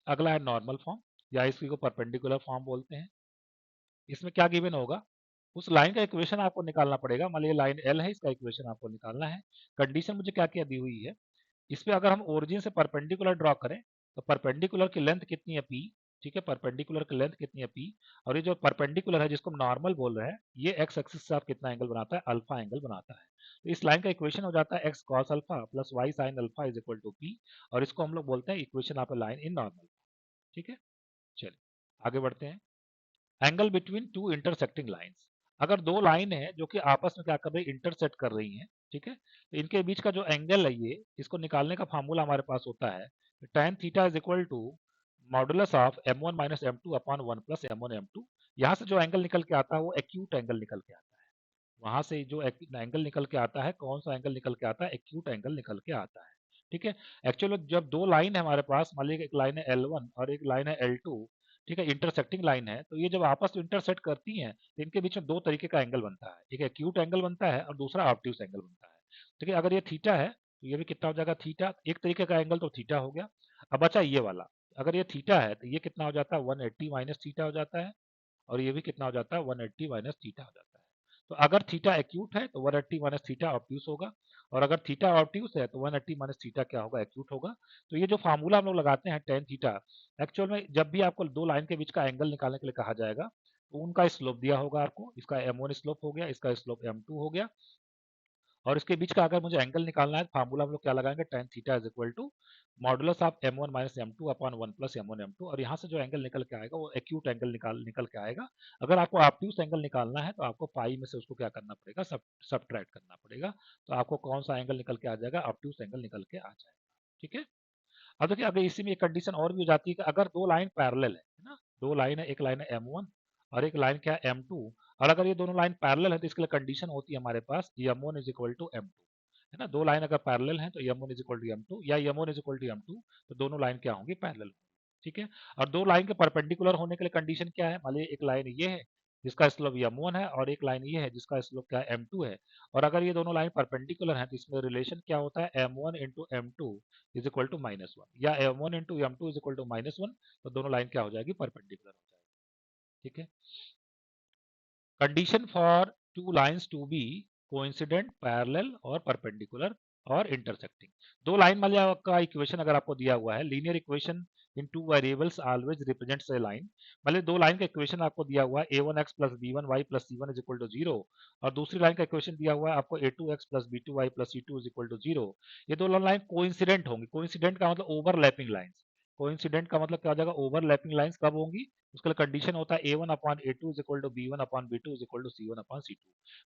अगला है नॉर्मल फॉर्म या इसी को परपेंडिकुलर फॉर्म बोलते हैं। इसमें क्या गिवन होगा, उस लाइन का इक्वेशन आपको निकालना पड़ेगा। मान लीजिए लाइन एल है, इसका इक्वेशन आपको निकालना है। कंडीशन मुझे क्या क्या दी हुई है, इस पे अगर हम ओरिजिन से परपेंडिकुलर ड्रॉ करें तो परपेंडिकुलर की लेंथ कितनी है पी, ठीक है, परपेंडिकुलर की लेंथ कितनी है पी, और ये जो परपेंडिकुलर है जिसको हम नॉर्मल बोल रहे हैं, ये एक्स एक्सिस से आप कितना एंगल बनाता है, अल्फा एंगल बनाता है। तो इस लाइन का इक्वेशन हो जाता है x cos alpha plus y sine alpha is equal to p, और इसको हम लोग बोलते हैं equation of line in normal. ठीक है, चलिए आगे बढ़ते हैं। Angle between two intersecting lines, अगर दो लाइन है जो कि आपस में क्या कर रही है, इंटरसेक्ट कर रही हैं, ठीक है, तो इनके बीच का जो एंगल है ये, इसको निकालने का फार्मूला हमारे पास होता है tan theta is equal to modulus of m1 minus m2 upon 1 plus m1 m2। यहाँ से जो एंगल निकल के आता है वो एक्यूट एंगल निकल के आता है। वहां से जो एंगल निकल के आता है, कौन सा एंगल निकल के आता है, एक्यूट एंगल निकल के आता है। ठीक है, एक्चुअली जब दो लाइन है हमारे पास, मान लीजिए एक लाइन है L1 और एक लाइन है L2, ठीक है, इंटरसेक्टिंग लाइन है, तो ये जब आपस में इंटरसेक्ट करती हैं तो इनके बीच में दो तरीके का एंगल बनता है, एक एक्यूट एंगल बनता है और दूसरा ऑब्ट्यूस एंगल बनता है। ठीक है, अगर ये थीटा है तो ये भी कितना हो जाएगा, थीटा, एक तरीके का एंगल तो थीटा हो गया। अब बचा ये वाला, अगर ये थीटा है तो ये कितना हो जाता है, 180 माइनस थीटा हो जाता है, और ये भी कितना हो जाता है, 180 माइनस थीटा हो जाता है। तो अगर थीटा एक्यूट है तो 180 माइनस थीटा ऑब्ट्यूस होगा, और अगर थीटा ऑब्ट्यूस है तो 180 माइनस थीटा क्या होगा, एक्यूट होगा। तो ये जो फार्मूला हम लोग लगाते हैं टेन थीटा, एक्चुअल में जब भी आपको दो लाइन के बीच का एंगल निकालने के लिए कहा जाएगा तो उनका स्लोप दिया होगा आपको, इसका m1 स्लोप हो गया, इसका स्लोप m2 हो गया, और इसके बीच का अगर मुझे एंगल निकालना है फार्मूला हम लोग क्या लगाएंगे, tan theta is equal to modulus of m1 minus m2 upon 1 plus m1 m2, और यहाँ से जो एंगल निकल के आएगा वो एक्यूट एंगल निकल के आएगा। अगर आपको ऑब्ट्यूस एंगल निकालना है तो आपको पाई में से उसको क्या करना पड़ेगा, सब्ट्रैक्ट करना पड़ेगा, तो आपको कौन सा एंगल निकल के आ जाएगा, ऑब्ट्यूस एंगल निकल के आ जाएगा। ठीक है, अब देखिए अगर इसी में एक कंडीशन और भी हो जाती है कि अगर दो लाइन पैरेलल है ना, दो लाइन है, एक लाइन है m1 और एक लाइन क्या है m2, और अगर ये दोनों लाइन पैरेलल है तो इसके लिए कंडीशन होती है हमारे पास m1 is equal to m2, है ना, दो लाइन अगर पैरेलल हैं तो m1 is equal to m2 या m1 is equal to m2, तो दोनों लाइन क्या होंगी, पैरेलल। ठीक है, और दो लाइन के परपेंडिकुलर होने के लिए कंडीशन क्या है, मान लीजिए एक लाइन ये है जिसका स्लोप m1 है और एक लाइन ये है जिसका स्लोप क्या है, m2 है, और अगर ये दोनों लाइन परपेंडिकुलर हैं तो इसमें रिलेशन क्या होता है, m1 into m2 is equal to -1, या m1 into m2 is equal to -1, तो दोनों लाइन क्या हो जाएगी, परपेंडिकुलर हो जाएगी। ठीक है, condition for two lines to be coincident, parallel और परपेंडिकुलर और इंटरसेक्टिंग। दो लाइन वाले का इक्वेशन अगर आपको दिया हुआ है, linear equation in two variables always represents a line, मतलब दो लाइन का इक्वेशन आपको दिया हुआ है a1x plus b1y plus c1 is equal to 0, और दूसरी लाइन का इक्वेशन दिया हुआ है आपको a2x plus b2y plus c2 is equal to 0। ये दो लाइन कोइंसिडेंट होंगी, कोइंसिडेंट का मतलब ओवरलैपिंग लाइंस, कोइंसिडेंट का मतलब क्या हो जाएगा, ओवरलैपिंग लाइंस कब होंगी, उसके लिए कंडीशन होता है a1 upon a2 is equal to b1 upon b2 is equal to c1 upon c2।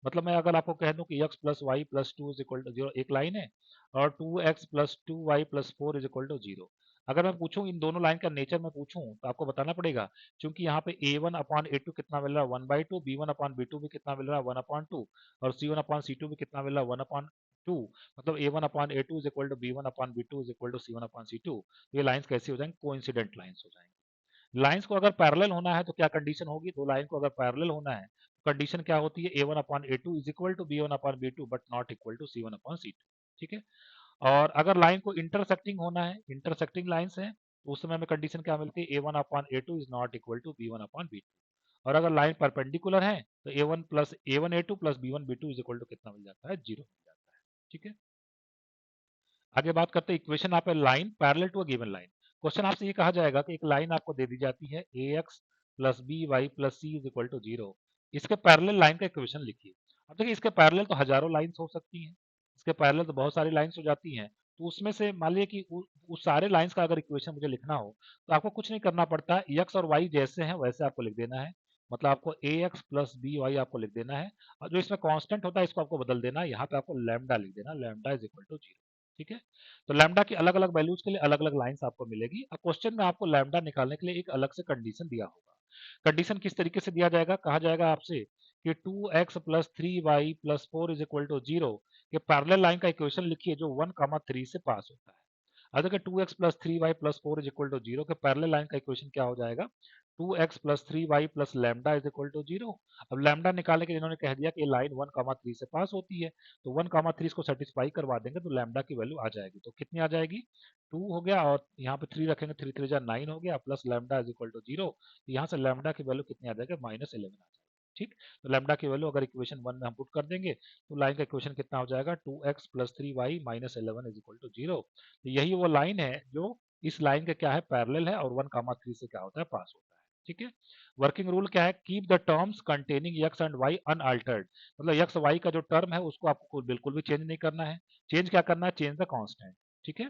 मतलब मैं अगर आपको कह दूं कि x plus y plus two is equal to 0 एक लाइन है, और 2x plus 2y plus 4 is equal to 0, अगर मैं पूछूं इन दोनों लाइन का नेचर में पूछूं तो आपको बताना पड़ेगा, क्योंकि यहाँ पे a1 अपॉन a2 कितना मिल रहा है, 1/2, b1 अपॉन b2 भी कितना मिल रहा है, 1/2, और c1 अपॉन c2 भी कितना मिल रहा है, 1/2, मतलब a1 upon a2 is equal to b1 upon b2 is equal to c1 upon c2। ये लाइंस कैसी हो जाएंगी, कोइंसिडेंट लाइंस हो जाएंगी। लाइंस को अगर पैरेलल होना है तो क्या कंडीशन होगी, दो लाइन को अगर पैरेलल होना है तो कंडीशन क्या होती है, a1 upon a2 is equal to b1 upon b2 but not equal to c1 upon c2। ठीक है, और अगर लाइन को इंटरसेक्टिंग होना है, इंटरसेक्टिंग लाइंस है, तो उस समय में कंडीशन क्या मिलती है, a1 upon a2 is not equal to b1 upon b2, और अगर लाइन परपेंडिकुलर है तो a1 plus a1 a2 plus b1 b2 is equal to कितना मिल जाता है, 0 मिल जाता है। ठीक है, आगे बात करते हैं इक्वेशन आप line parallel to a given line. Question आपसे ये कहा जाएगा कि एक लाइन आपको दे दी जाती है ax plus B Y plus C is equal to 0, इसके पैरेलल लाइन का इक्वेशन लिखिए। अब देखिए इसके पैरेलल तो हजारों लाइंस हो सकती हैं, इसके पैरेलल तो बहुत सारी लाइंस हो जाती हैं, तो उसमें से मान लीजिए कि उस सारे लाइंस का अगर इक्वेशन मुझे लिखना हो तो आपको कुछ नहीं करना पड़ता, एक्स और वाई जैसे हैं वैसे आपको लिख देना है, मतलब आपको ए एक्स प्लस बी वाई आपको लिख देना है, और जो इसमें कांस्टेंट होता है इसको आपको बदल देना है, यहाँ पे आपको लैम्डा लिख देना, लैम्डा इज इक्वल टू 0। ठीक है, तो लैम्डा की अलग अलग वैल्यूज के लिए अलग अलग लाइंस आपको मिलेगी। अब क्वेश्चन में आपको लैम्डा निकालने के लिए एक अलग से कंडीशन दिया होगा। कंडीशन किस तरीके से दिया जाएगा, कहा जाएगा आपसे कि 2x plus 3y plus 4 is equal to 0 के पैरेलल लाइन का इक्वेशन लिखिए जो 1,3 से पास होता है। अब देखिए 2x plus 3y plus 4 is equal to 0 के पैरेलल लाइन का इक्वेशन क्या हो जाएगा, 2x plus 3y plus lambda is equal to 0। अब लैम्डा निकालने के लिए इन्होंने कह दिया कि ये लाइन 1,3 से पास होती है, तो 1,3 इसको सेटिस्फाई करवा देंगे तो लैम्डा की वैल्यू आ जाएगी, तो कितनी आ जाएगी, 2 हो गया, और यहाँ पे 3 रखेंगे, 3 3 9 हो गया, plus lambda is equal to 0, तो यहाँ से लैम्डा की वैल्यू कितनी आ जाएगी, -11 आ जाएगी। ठीक, तो लैम्डा की वैल्यू अगर इक्वेशन 1 में हम पुट कर देंगे तो लाइन का इक्वेशन कितना हो जाएगा, 2x plus 3y minus 11 is equal to 0। तो यही वो लाइन है जो इस लाइन के क्या है, पैरेलल है, और 1, 3 से क्या होता है, पास होता है। ठीक है, वर्किंग रूल क्या है, keep the terms containing x and y unaltered, मतलब x y का जो टर्म है उसको आपको बिल्कुल भी चेंज नहीं करना है। चेंज क्या करना है, चेंज द कांस्टेंट। ठीक है,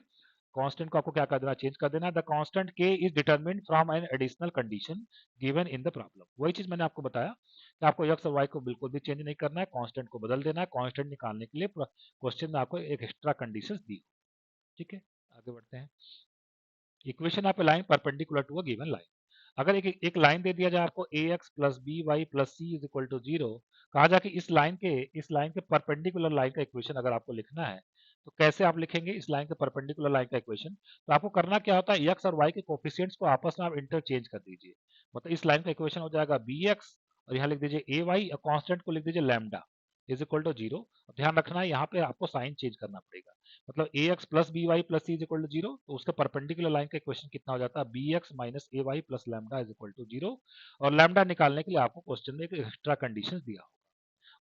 कांस्टेंट को आपको क्या कर देना, चेंज कर देना। The constant k is determined from an additional condition given in the problem. वही चीज मैंने आपको बताया कि आपको x और y को बिल्कुल भी चेंज नहीं करना है, कांस्टेंट को बदल देना है। कांस्टेंट निकालने के लिए क्वेश्चन में आपको एक एक्स्ट्रा कंडीशंस दी। ठीक है, आगे बढ़ते हैं। इक्वेशन आप line perpendicular to a given line. अगर एक लाइन दे दिया जाए आपको ax plus B Y plus C is equal to 0, कहा जाए कि इस लाइन के परपेंडिकुलर लाइन का इक्वेशन अगर आपको लिखना है तो कैसे आप लिखेंगे इस लाइन के परपेंडिकुलर लाइन का इक्वेशन। तो आपको करना क्या होता है, x और y के कोफिशिएंट्स को आपस में आप इंटरचेंज कर दीजिए। मतलब इस लाइन का इक्वेशन हो जाएगा bx, और यहाँ लिख दीजिए ay, और कांस्टेंट को लिख दीजिए लैम्डा इज इक्वल टू 0। ध्यान रखना है यहाँ पे आपको साइन चेंज करना पड़ेगा। मतलब A X plus B Y plus C is equal to 0, तो उसके परपेंडिकुलर लाइन का इक्वेशन कितना हो जाता है, b x minus a y plus lambda is equal to 0। और लैम्डा निकालने के लिए आपको क्वेश्चन में एक एक्स्ट्रा कंडीशन दिया होगा।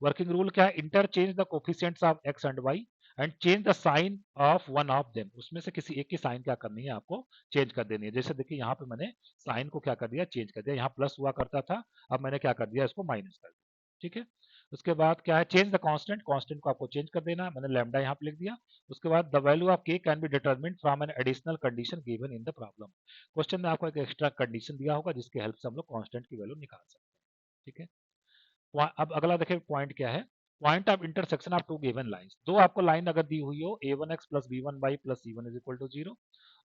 वर्किंग रूल क्या है, interchange the coefficients of x and y and change the sign of one of them. उसमें से किसी एक की साइन क्या करनी है, आपको चेंज कर देनी है। जैसे देखिए यहाँ पे मैंने साइन को क्या कर दिया, चेंज कर दिया। यहाँ प्लस हुआ करता था, अब मैंने क्या कर दिया, इसको माइनस कर दिया। ठीक है, उसके बाद क्या है, चेंज द कांस्टेंट, कांस्टेंट को आपको चेंज कर देना है। मैंने लैम्डा यहाँ पे लिख दिया। उसके बाद the value of k can be determined from an additional condition given in the problem. Question में आपको एक एक्स्ट्रा कंडीशन दिया होगा जिसके हेल्प से हम लोग कांस्टेंट की वैल्यू निकाल सकते हैं। ठीक है, अब अगला देखिए पॉइंट क्या है, point of intersection of two given lines. दो आपको लाइन अगर दी हुई हो a1x plus b1y plus c1 is equal to 0,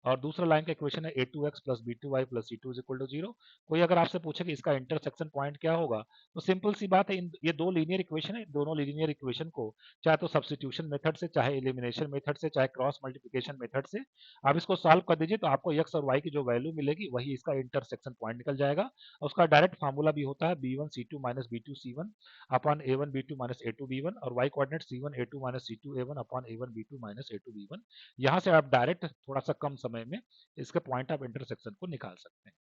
और दूसरा लाइन का इक्वेशन है a2x plus b2y plus c2 is equal to 0। कोई अगर आपसे पूछे कि इसका इंटरसेक्शन पॉइंट क्या होगा, तो सिंपल सी बात है, ये दो लीनियर इक्वेशन है, दोनों लीनियर इक्वेशन को चाहे तो सब्स्टिट्यूशन मेथड से, चाहे एलिमिनेशन मेथड से, चाहे क्रॉस मल्टीप्लिकेशन मेथड से आप इसको सॉल्व कर दीजिए, तो आपको x और y की जो वैल्यू मिलेगी वही इसका इंटरसेक्शन पॉइंट निकल जाएगा। और उसका डायरेक्ट फार्मूला भी होता है b1c2 minus b2c1 upon a1 b2 minus a2 b1, और y coordinate c1 a2 minus c2 a1 upon a1 b2 minus a2 b1। यहाँ से आप डायरेक्ट थोड़ा सा कम समय में इसके पॉइंट ऑफ इंटरसेक्शन को निकाल सकते हैं।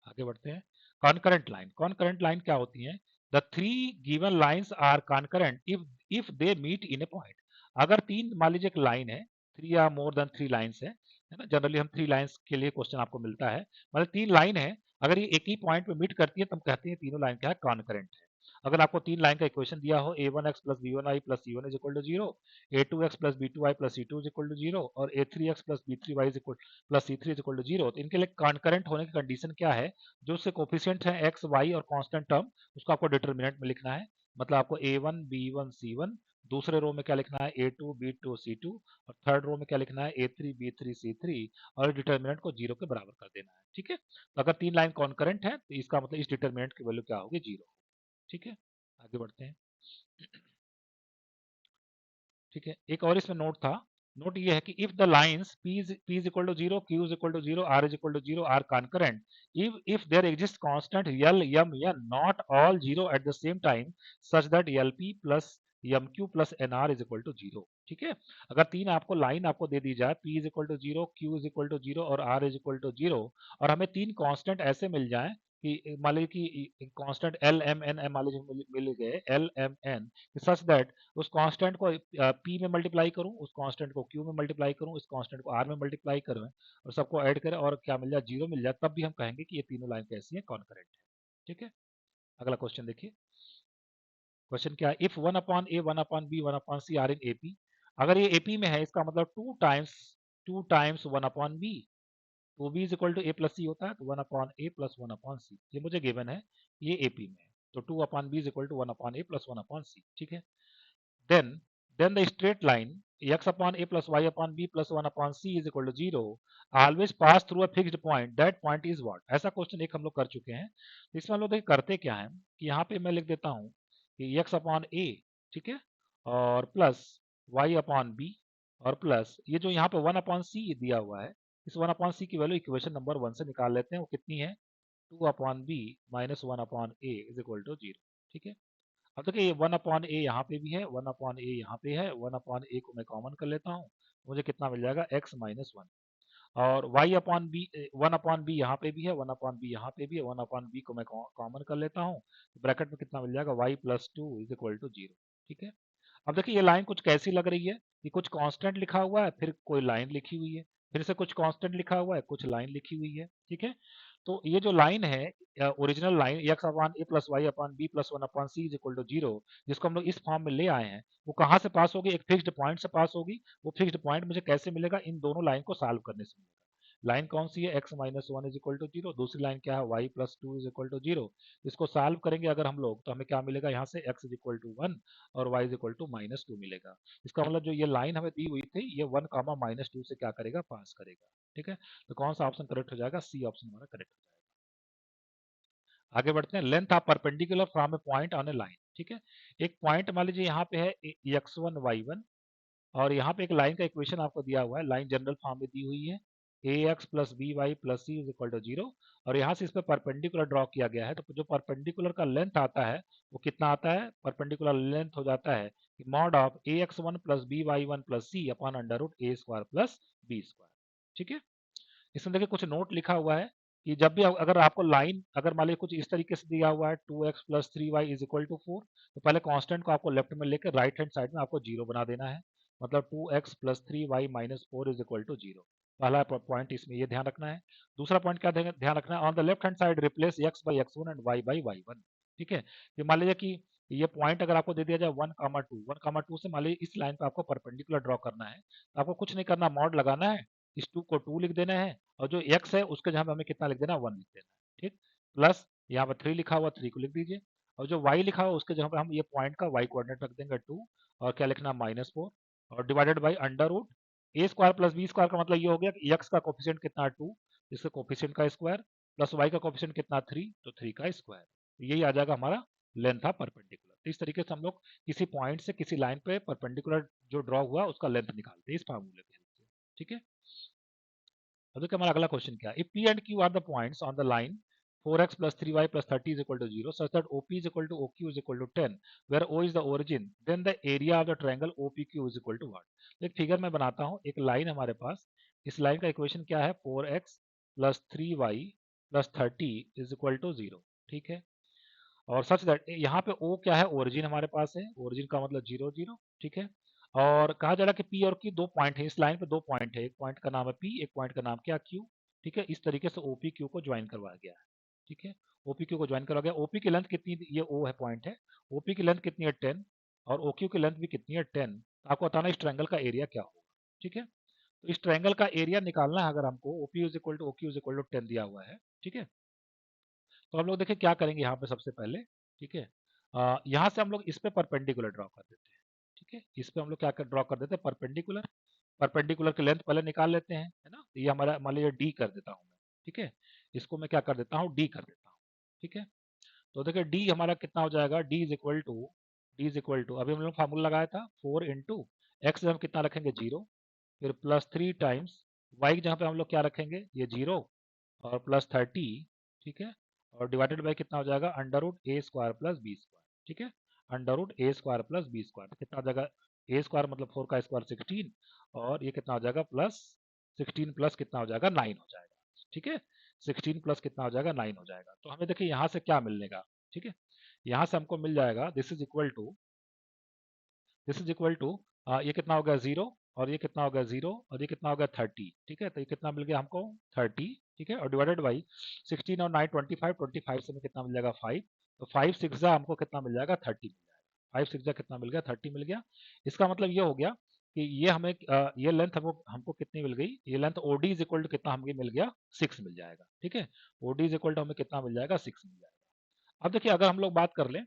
आगे बढ़ते हैं। कॉन्करेंट लाइन, कॉन्करेंट लाइन क्या होती है, the three given lines are concurrent if they meet in a point. अगर तीन, मान लीजिए एक लाइन है, थ्री या मोर देन थ्री लाइंस है ना, जनरली हम थ्री लाइंस के लिए क्वेश्चन आपको मिलता है, मतलब तीन लाइन है, अगर ये एक ही पॉइंट पे मीट करती है तो हम कहते हैं तीनों लाइन क्या है, कॉन्करेंट है। अगर आपको तीन लाइन का इक्वेशन दिया हो a1x plus b1y plus c1 is equal to 0, a2x plus b2y plus c2 is equal to 0, और a3x plus b3y is equal plus c3 is equal to 0, तो इनके लिए कॉन्करेंट होने की कंडीशन क्या है, जो उसके कोफिशिएंट है एक्स वाई और कांस्टेंट टर्म, उसको आपको डिटरमिनेंट में लिखना है। मतलब आपको a1 b1 c1, दूसरे रो में क्या लिखना है, a2 b2 c2, और थर्ड रो में क्या लिखना है, a3 b3 c3, और डिटरमिनेंट को 0 के बराबर कर देना है। ठीक है, तो अगर तीन लाइन कॉन्करेंट है तो इसका मतलब इस डिटरमिनेंट की वैल्यू क्या होगी, 0। ठीक है, आगे बढ़ते हैं। ठीक है, एक और इसमें नोट था, नोट ये है कि if the lines p is equal to 0, q is equal to 0, r is equal to 0 are concurrent, if there exists constant l m n not all 0 at the same time such that lp plus mq plus nr is equal to 0। ठीक है, अगर तीन आपको line आपको दे दी जाए, p is equal to 0, q is equal to 0 और r is equal to 0, और हमें तीन कांस्टेंट ऐसे मिल जाए कि मान लीजिए कि कांस्टेंट l m n मान लीजिए मिल गए l m n, such that उस कांस्टेंट को p में मल्टीप्लाई करूं, उस कांस्टेंट को q में मल्टीप्लाई करूं, उस कांस्टेंट को r में मल्टीप्लाई करूं, और सबको ऐड करें और क्या मिल जाए, 0 मिल जाए, तब भी हम कहेंगे कि ये तीनों लाइन कैसी है, कॉन्करेंट है। ठीक है, अगला क्वेश्चन देखिए। क्वेश्चन क्या है, if 1 upon a 1 upon b 1 upon c are in AP. अगर ये एपी में है, इसका मतलब टू टाइम्स 1 अपॉन b, तो b is equal to a plus C होता है, तो 1 upon a plus 1 upon C, ये मुझे गिवन है, ये एपी में है, तो 2 upon b is equal to 1 upon a plus 1 upon C. ठीक है, then then the straight line x upon a plus y upon b plus 1 upon c is equal to 0 always pass through a fixed point, that point is what। ऐसा question एक हम लोग कर चुके हैं। तो इसमें हम लोग देखिए करते क्या है कि यहाँ पे मैं लिख देता हूँ कि x अपॉन a, ठीक है, और प्लस y अपॉन b, और प्लस ये जो यहाँ पे 1 अपॉन सी दिया हुआ है, इस 1 अपॉन सी की वैल्यू इक्वेशन नंबर 1 से निकाल लेते हैं, वो कितनी है, 2 upon b minus 1 upon a is equal to 0। ठीक है, अब देखिए 1 अपॉन ए यहाँ पे भी है, 1 अपॉन ए यहाँ पे है, 1 अपॉन ए को मैं कॉमन कर लेता हूँ, मुझे कितना मिल जाएगा, x माइनस 1। और y अपॉन बी, 1/b यहाँ पे भी है, 1/b यहाँ पे भी है, 1/b को मैं कॉमन कर लेता हूँ, तो ब्रैकेट में कितना मिल जाएगा, y plus two is equal to 0। ठीक है। अब देखिए ये लाइन कुछ कैसी लग रही है कि कुछ कांस्टेंट लिखा हुआ है, फिर कोई लाइन लिखी हुई है, फिर से कुछ कांस्टेंट लिखा हुआ है, कुछ लाइन लिखी हुई है। ठीक है। तो ये जो लाइन है, original line x upon a plus y upon b plus 1/c is equal to 0, जिसको हम लोग इस फॉर्म में ले आए हैं, वो कहाँ से पास होगी, एक फिक्स्ड पॉइंट से पास होगी। वो फिक्स्ड पॉइंट मुझे कैसे मिलेगा, इन दोनों लाइन को सॉल्व करने से मिलेगा। लाइन कौन सी है, x minus one is equal to 0, दूसरी लाइन क्या है, y plus two is equal to 0। इसको सॉल्व करेंगे अगर हम लोग, तो हमें क्या मिलेगा, यहाँ से x इज इक्वल टू 1 और y is equal to minus two मिलेगा। इसका मतलब जो ये लाइन हमें दी हुई थी, ये 1 कामा माइनस टू से क्या करेगा, पास करेगा। ठीक है। तो कौन सा ऑप्शन करेक्ट हो जाएगा, सी ऑप्शन हमारा करेक्ट हो जाएगा। आगे बढ़ते हैं, length of perpendicular from A point on A line. ठीक है। एक पॉइंट मान लीजिए यहाँ पे है x1 y1, और यहाँ पे एक लाइन का इक्वेशन आपको दिया हुआ है, लाइन जनरल फॉर्म में दी हुई है, ax plus B Y plus C is equal to 0, और यहाँ से इस पर परपेंडिकुलर ड्रॉ किया गया है। तो जो परपेंडिकुलर का लेंथ आता है वो कितना आता है, परपेंडिकुलर लेंथ हो जाता है mod of ax1 plus B y one plus c upon under root a square plus b square. ठीक है। इसमें देखिए कुछ नोट लिखा हुआ है कि जब भी अगर आपको लाइन अगर मान लीजिए कुछ इस तरीके से दिया हुआ है 2x plus three y is equal to 4, तो पहले कांस्टेंट को आपको लेफ्ट में लेकर राइट हैंड साइड में आपको जीरो बना देना है, मतलब 2x plus three y minus four is equal to 0। पहला पॉइंट इसमें ये ध्यान रखना है। दूसरा पॉइंट क्या ध्यान रखना है, on the left hand side replace x by x1 and y by y1। ठीक है। कि मान लीजिए कि ये पॉइंट अगर आपको दे दिया जाए 1,2 से, मान लीजिए इस लाइन पे आपको परपेंडिकुलर ड्रॉ करना है, तो आपको कुछ नहीं करना, मॉड लगाना है, इस 2 को 2 लिख देना है, और जो x है उसके जगह पे हमें कितना लिख देना, 1 लिख देना है। ठीक। प्लस यहाँ पर 3 लिखा हुआ, 3 को लिख दीजिए, और जो y लिखा हुआ उसके जगह पे हम ये पॉइंट का y कोऑर्डिनेट रख देंगे 2, और क्या लिखना, -4, और divided by under root a square plus b square, का मतलब ये हो गया कि x का कोफिशिएंट कितना 2, इसके कोफिशिएंट का स्क्वायर, प्लस y का कोफिशिएंट कितना 3, तो 3 का स्क्वायर। तो यही आ जाएगा हमारा लेंथ ऑफ परपेंडिकुलर। तो इस तरीके से हम लोग किसी पॉइंट से किसी लाइन पे परपेंडिकुलर जो ड्रॉ हुआ उसका लेंथ निकालते हैं इस फार्मूले के हेल्प से। ठीक है। अब देखिए हमारा अगला क्वेश्चन क्या है, if P and Q are the points on the line 4x plus 3y plus 30 is equal to 0 such that OP is equal to OQ is equal to 10 where O is the origin, then the area of the triangle OPQ is equal to what। तो एक figure मैं बनाता हूँ, एक line हमारे पास, इस line का equation क्या है, 4x plus 3y plus 30 is equal to 0। ठीक है। और सच दैट यहाँ पे O क्या है, ओरिजिन हमारे पास है, ओरिजिन का मतलब 0 0। ठीक है। और कहा जा रहा है कि P और Q दो पॉइंट है, इस लाइन पे दो पॉइंट है, एक पॉइंट का नाम है P, एक पॉइंट का नाम क्या, Q। ठीक है। इस तरीके से OPQ को ज्वाइन करवाया गया है। ठीक है। OPQ को ज्वाइन करवाया गया, OP की लेंथ कितनी, ये O है पॉइंट है, OP की लेंथ कितनी है 10, और OQ की लेंथ भी कितनी है 10। तो आपको बताना इस ट्रायंगल का एरिया क्या होगा। ठीक है। तो इस ट्रायंगल का एरिया निकालना है अगर हमको, OP is equal to OQ is equal to 10 दिया हुआ है। ठीक है। तो हम लोग देखिए क्या करेंगे यहाँ पे सबसे पहले। ठीक है। यहाँ से हम लोग इस पे परपेंडिकुलर ड्रॉ कर देते हैं। ठीक है। इस पे हम लोग क्या ड्रॉ कर देते हैं, परपेंडिकुलर। परपेंडिकुलर की लेंथ पहले निकाल लेते हैं, है ना। तो ये हमारा मान लीजिए डी कर देता हूँ मैं। ठीक है। इसको मैं क्या कर देता हूँ, डी कर देता हूँ। ठीक है। तो देखिए डी हमारा कितना हो जाएगा, डी इज इक्वल टू अभी हम लोग फार्मूला लगाया था 4 इंटू एक्स हम कितना रखेंगे 0, फिर प्लस 3 टाइम्स वाई जहाँ पे हम लोग क्या रखेंगे, ये 0, और प्लस 30। ठीक है। और डिवाइडेड बाई कितना हो जाएगा, under root a square plus b square. ठीक है। Under root a square plus b square कितना हो जाएगा, ए स्क्वायर मतलब 4 का स्क्वायर 16, और ये कितना हो जाएगा, प्लस 16 प्लस कितना हो जाएगा, 9 हो जाएगा। ठीक है। 16 प्लस कितना हो जाएगा, 9 हो जाएगा। तो हमें देखिए यहाँ से क्या मिलने का। ठीक है। यहाँ से हमको मिल जाएगा, दिस इज इक्वल टू ये कितना हो गया 0, और ये कितना हो गया 0, और ये कितना हो गया 30। ठीक है। तो ये कितना मिल गया हमको 30। ठीक है। और डिवाइडेड बाई 16 और 9 25, 25 से हमें कितना मिल जाएगा 5, तो 5 6 हमको कितना मिल जाएगा 30 मिल जाएगा। 5 6 कितना मिल गया 30 मिल गया। इसका मतलब ये हो गया कि ये हमें ये लेंथ हमको हमको कितनी मिल गई, ये length OD is equal to कितना हमें मिल गया 6 मिल जाएगा। ठीक है। OD इज इक्वल टू हमें कितना मिल जाएगा 6 मिल जाएगा। अब देखिए अगर हम लोग बात कर लें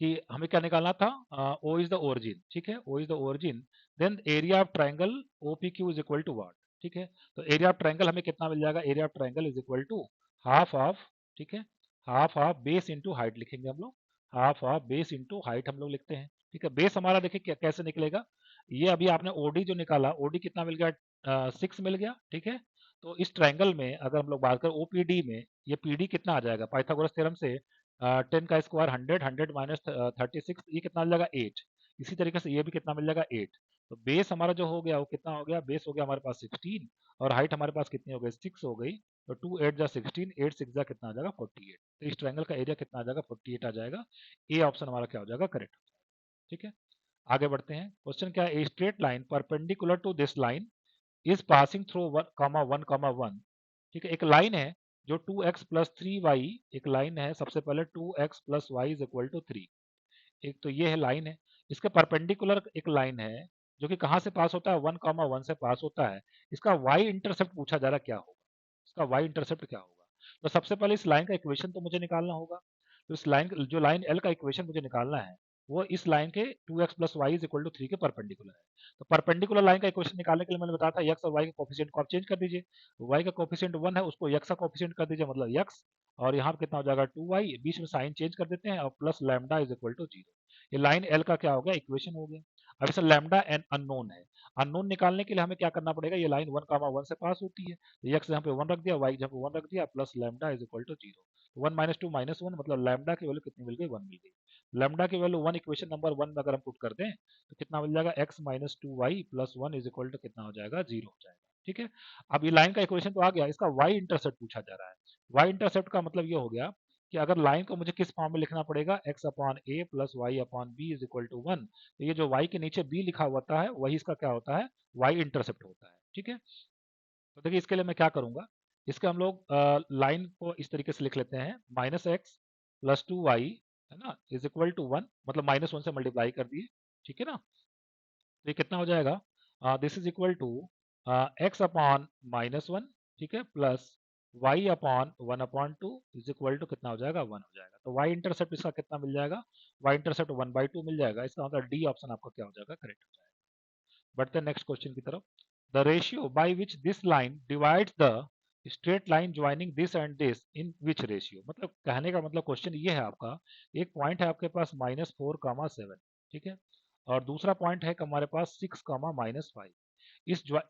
कि हमें क्या निकालना था, ओ इज द ओरिजिन। ठीक है। O is the origin, then area of triangle OPQ is equal to what. ठीक है। तो एरिया ऑफ ट्राइंगल हमें कितना मिल जाएगा, area of triangle is equal to half of, ठीक है, half of base into height लिखेंगे हम लोग, half of base into height हम लोग लिखते हैं। ठीक है। बेस हमारा देखिए कैसे निकलेगा, ये अभी आपने OD जो निकाला, OD कितना मिल गया 6 मिल गया। ठीक है। तो इस ट्राइंगल में अगर हम लोग बात करें OPD में, ये PD कितना आ जाएगा, पाइथागोरस थ्योरम से 10 का स्क्वायर 100, 100 माइनस 36, ये कितना आ जाएगा 8। इसी तरीके से ये भी कितना मिल जाएगा 8। तो बेस हमारा जो हो गया वो कितना हो गया, बेस हो गया हमारे पास 16 और हाइट हमारे पास कितनी हो गई 6 हो गई। तो 2 8 जा 16, 8 6 जा कितना आ जाएगा 48। तो इस ट्रायंगल का एरिया कितना आ जाएगा 48 आ जाएगा। ए ऑप्शन हमारा क्या हो जाएगा करेक्ट। ठीक है, आगे बढ़ते हैं। क्वेश्चन क्या है, a straight line perpendicular to this line is passing through 1, 1, 1। ठीक है, एक लाइन है जो 2x प्लस 3y, एक लाइन है सबसे पहले 2x plus y is equal to 3। एक तो ये है लाइन है, इसके परपेंडिकुलर एक लाइन है जो कि कहाँ से पास होता है 1, 1 से पास होता है। इसका y इंटरसेप्ट पूछा जा रहा है क्या होगा, इसका y इंटरसेप्ट क्या होगा। तो सबसे पहले इस लाइन का इक्वेशन तो मुझे निकालना होगा। तो इस लाइन जो लाइन L का इक्वेशन मुझे निकालना है वो इस लाइन के 2x plus y is equal to 3 के परपेंडिकुलर है। तो परपेंडिकुलर लाइन का इक्वेशन निकालने के लिए मैंने बताया था x और y के कोफिशिएंट को आप चेंज कर दीजिए। y का कोफिशिएंट 1 है, उसको x का कोफिशिएंट कर दीजिए, मतलब x, और यहाँ पे कितना हो जाएगा 2y, बीच में साइन चेंज कर देते हैं और plus lambda is equal to 0। ये लाइन L का क्या हो गया इक्वेशन हो गया। अब इसे लैम्डा एन अननोन है, अननोन निकालने के लिए हमें क्या करना पड़ेगा, ये लाइन 1, 1 से पास होती है, तो x यहाँ पे 1 रख दिया, y यहाँ पे 1 रख दिया, plus lambda is equal to 0। 1 minus 2 minus 1, मतलब लैम्डा की वैल्यू कितनी मिल गई 1 मिल गई। लैम्डा की वैल्यू 1 इक्वेशन नंबर 1 में अगर हम पुट कर दें तो कितना मिल जाएगा, x minus 2y plus 1 is equal to कितना हो जाएगा 0 हो जाएगा। ठीक है, अब ये लाइन का इक्वेशन तो आ गया, इसका y इंटरसेप्ट पूछा जा रहा है। y इंटरसेप्ट का मतलब ये हो गया कि अगर लाइन को मुझे किस फॉर्म में लिखना पड़ेगा, x upon a plus y upon B is equal to 1। तो ये जो y के नीचे b लिखा होता है वही इसका क्या होता है, y इंटरसेप्ट होता है। ठीक है, तो देखिए इसके लिए मैं क्या करूंगा, इसके हम लोग लाइन को इस तरीके से लिख लेते हैं, माइनस एक्स प्लस 2y है ना इज इक्वल टू 1, मतलब माइनस 1 से मल्टीप्लाई कर दिए। ठीक है ना, तो ये कितना हो जाएगा, this is equal to x upon minus 1, ठीक है, plus y upon 1 upon 2 is equal to कितना हो जाएगा 1 हो जाएगा। तो वाई इंटरसेप्ट इसका कितना मिल जाएगा, वाई इंटरसेप्ट 1/2 मिल जाएगा। इसका मतलब डी ऑप्शन आपका क्या हो जाएगा करेक्ट हो जाएगा। बढ़ते हैं नेक्स्ट क्वेश्चन की तरफ। The ratio by which this line divides the straight line joining this and this in which ratio, मतलब कहने का मतलब क्वेश्चन ये है आपका, एक पॉइंट है आपके पास -4, 7, ठीक है, और दूसरा पॉइंट है हमारे पास 6, -5।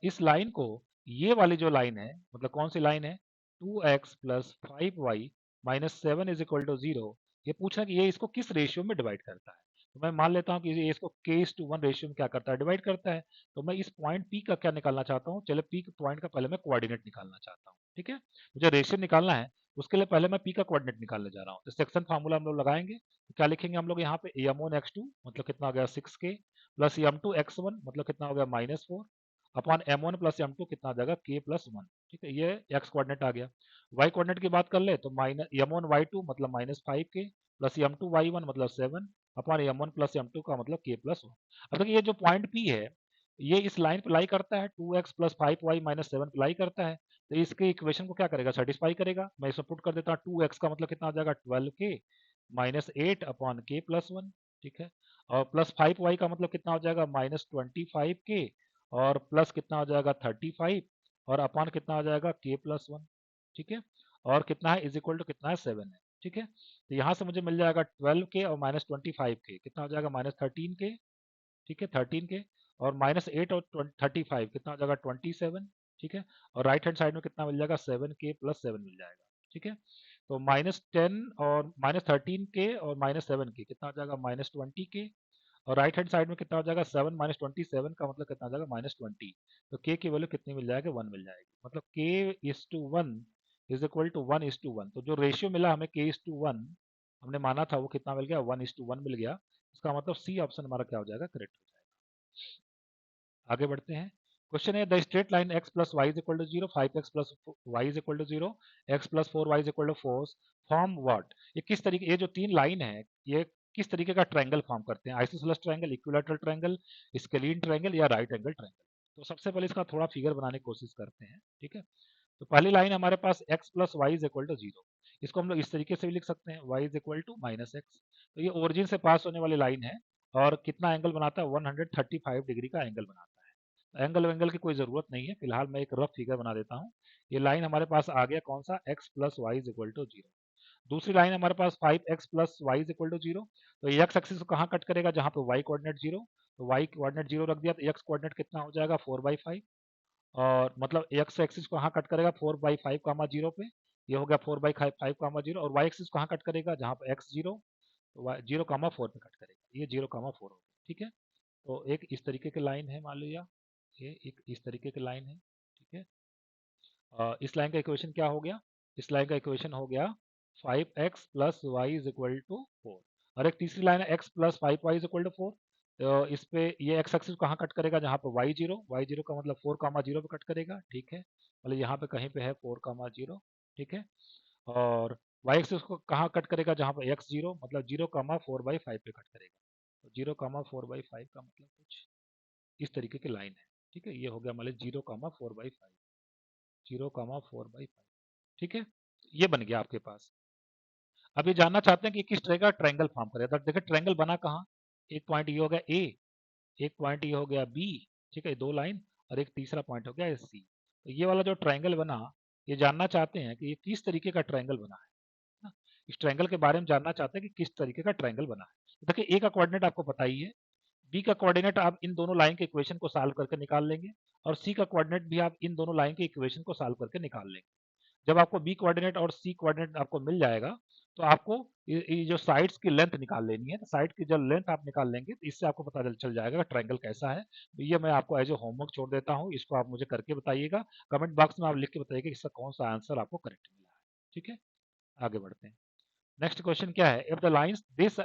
इस लाइन को, ये वाली जो लाइन है, मतलब कौन सी लाइन है, 2x plus 5y minus 7 is equal to 0, ये पूछना कि ये इसको किस रेशियो में डिवाइड करता है। तो मैं मान लेता हूँ कि ये इसको k:1 रेशियो में क्या करता है, डिवाइड करता है। तो मैं इस पॉइंट P का क्या निकालना चाहता हूँ, चलो P के पॉइंट का पहले मैं कोऑर्डिनेट निकालना चाहता हूँ। ठीक है, मुझे रेशियो निकालना है, उसके लिए पहले मैं P का कोऑर्डिनेट निकालने जा रहा हूँ। तो सेक्शन फार्मूला हम लोग लगाएंगे, तो क्या लिखेंगे हम लोग यहाँ पे, m1x2 मतलब कितना हो गया 6k, प्लस m2x1 मतलब कितना हो गया -4, अपॉन m1 प्लस m2 कितना आ जाएगा k प्लस 1। ठीक है, ये x कोऑर्डिनेट आ गया। y कोऑर्डिनेट की बात कर ले तो माइनस m1y2 मतलब -5k, प्लस m2y1 मतलब 7, अपॉन m1 प्लस m2 का मतलब k प्लस 1। अब देखिए ये जो पॉइंट P है ये इस लाइन पर लाई करता है, 2x प्लस 5y माइनस 7 लाई करता है, तो इसके इक्वेशन को क्या करेगा, सेटिस्फाई करेगा। मैं इसमें पुट कर देता हूँ, 2x का मतलब कितना आ जाएगा 12k minus 8 upon k plus 1। ठीक है, और प्लस 5y का मतलब कितना हो जाएगा -25k, और प्लस कितना हो जाएगा 35, और अपॉन कितना हो जाएगा k प्लस 1। ठीक है, और कितना है इज इक्वल टू कितना है 7 है। ठीक है, तो यहाँ से मुझे मिल जाएगा 12k और -25k कितना हो जाएगा -13k। ठीक है, 13k, और -8 और 35 कितना हो जाएगा 27। ठीक है, और राइट हैंड साइड में कितना मिल जाएगा 7k प्लस 7 मिल जाएगा। ठीक है, तो -10 और -13k और -7k कितना हो जाएगा -20k, और राइट हैंड साइड में कितना हो जाएगा 7 -27 का मतलब कितना हो जाएगा -20। तो k की वैल्यू कितनी मिल जाएगी 1 मिल जाएगी, मतलब k:1 इज इक्वल टू 1:1। तो जो रेशियो मिला हमें k:1 हमने माना था वो कितना मिल गया 1:1 मिल गया। इसका मतलब सी ऑप्शन हमारा क्या हो जाएगा करेक्ट हो जाएगा। आगे बढ़ते हैं। क्वेश्चन है the straight line x plus y is equal to 0, 5x plus y is equal to 0, x plus 4y is equal to 4 form what. ये किस तरीके, ये जो तीन लाइन है ये किस तरीके का ट्रायंगल फॉर्म करते हैं, isosceles triangle, equilateral triangle, scalene triangle या राइट एंगल ट्रायंगल। तो सबसे पहले इसका थोड़ा फिगर बनाने की कोशिश करते हैं। ठीक है, तो पहली लाइन हमारे पास x plus y is equal to 0, इसको हम लोग इस तरीके से भी लिख सकते हैं, y is equal to minus x. तो ये ओरिजिन से पास होने वाली लाइन है और कितना एंगल बनाता है 135 डिग्री का एंगल बनाता है। एंगल वेंगल की कोई ज़रूरत नहीं है, फिलहाल मैं एक रफ फिगर बना देता हूँ। ये लाइन हमारे पास आ गया कौन सा, x plus y is equal to 0। दूसरी लाइन हमारे पास 5x plus y is equal to 0। तो ये x एक्सिस को कहाँ कट करेगा, जहाँ पे y कोऑर्डिनेट 0, तो y कोऑर्डिनेट 0 रख दिया, तो x कोऑर्डिनेट कितना हो जाएगा 4/5, और मतलब x एक्सिस को कहाँ कट करेगा 4/5, 0 पे, ये हो गया 4/5, 0, और y एक्सिस कहाँ कट करेगा जहाँ पे x 0, 0, 4 पे कट करेगा, ये 0, 4 हो गया। ठीक है। तो एक इस तरीके की लाइन है, मान लीजिए ये एक इस तरीके की लाइन है, ठीक है। इस लाइन का इक्वेशन क्या हो गया? इस लाइन का इक्वेशन हो गया 5x plus y is equal to 4। और एक तीसरी लाइन है x plus 5y is equal to 4। तो इस पे ये x एक्सिस कहाँ कट करेगा? जहाँ पे y0 का मतलब 4, 0 पे कट करेगा, ठीक है। मतलब यहाँ पे कहीं पे है 4, 0, ठीक है। और y एक्सिस को कहाँ कट करेगा? जहाँ पे x0 मतलब 0, 4/5 पे कट करेगा। तो 0, 4/5 का मतलब कुछ इस तरीके की लाइन है, ठीक है। ये हो गया मतलब 0, 4/5, 0, 4/5, ठीक है। ये बन गया आपके पास। अब ये जानना चाहते हैं कि किस तरह का ट्रायंगल फॉर्म करेगा। तो देखिए ट्रायंगल बना कहाँ? एक पॉइंट ये हो गया ए, एक पॉइंट ये हो गया बी, ठीक है, दो लाइन, और एक तीसरा पॉइंट हो गया सी। तो ये वाला जो ट्रायंगल बना, ये जानना चाहते हैं कि ये किस तरीके का ट्रायंगल बना है ना। इस ट्रायंगल के बारे में जानना चाहते हैं कि किस तरीके का ट्रायंगल बना है। तो देखिए ए का कोऑर्डिनेट आपको पता ही है, बी का कोऑर्डिनेट आप इन दोनों लाइन के इक्वेशन को सॉल्व करके निकाल लेंगे, और सी का कोऑर्डिनेट भी आप इन दोनों लाइन के इक्वेशन को सॉल्व करके निकाल लेंगे। जब आपको बी कोऑर्डिनेट और सी कोऑर्डिनेट आपको मिल जाएगा, तो आपको ये जो साइड्स की लेंथ निकाल लेनी है। तो साइड की जब लेंथ आप निकाल लेंगे, तो इससे आपको पता चल जाएगा कि ट्रायंगल कैसा है। तो ये मैं आपको एज ए होमवर्क छोड़ देता हूँ, इसको आप मुझे करके बताइएगा। कमेंट बॉक्स में आप लिख के बताइएगा कि इसका कौन सा आंसर आपको करेक्ट मिला है, ठीक है। आगे बढ़ते हैं। नेक्स्ट क्वेश्चन क्या है? इफ द लाइंस दिस,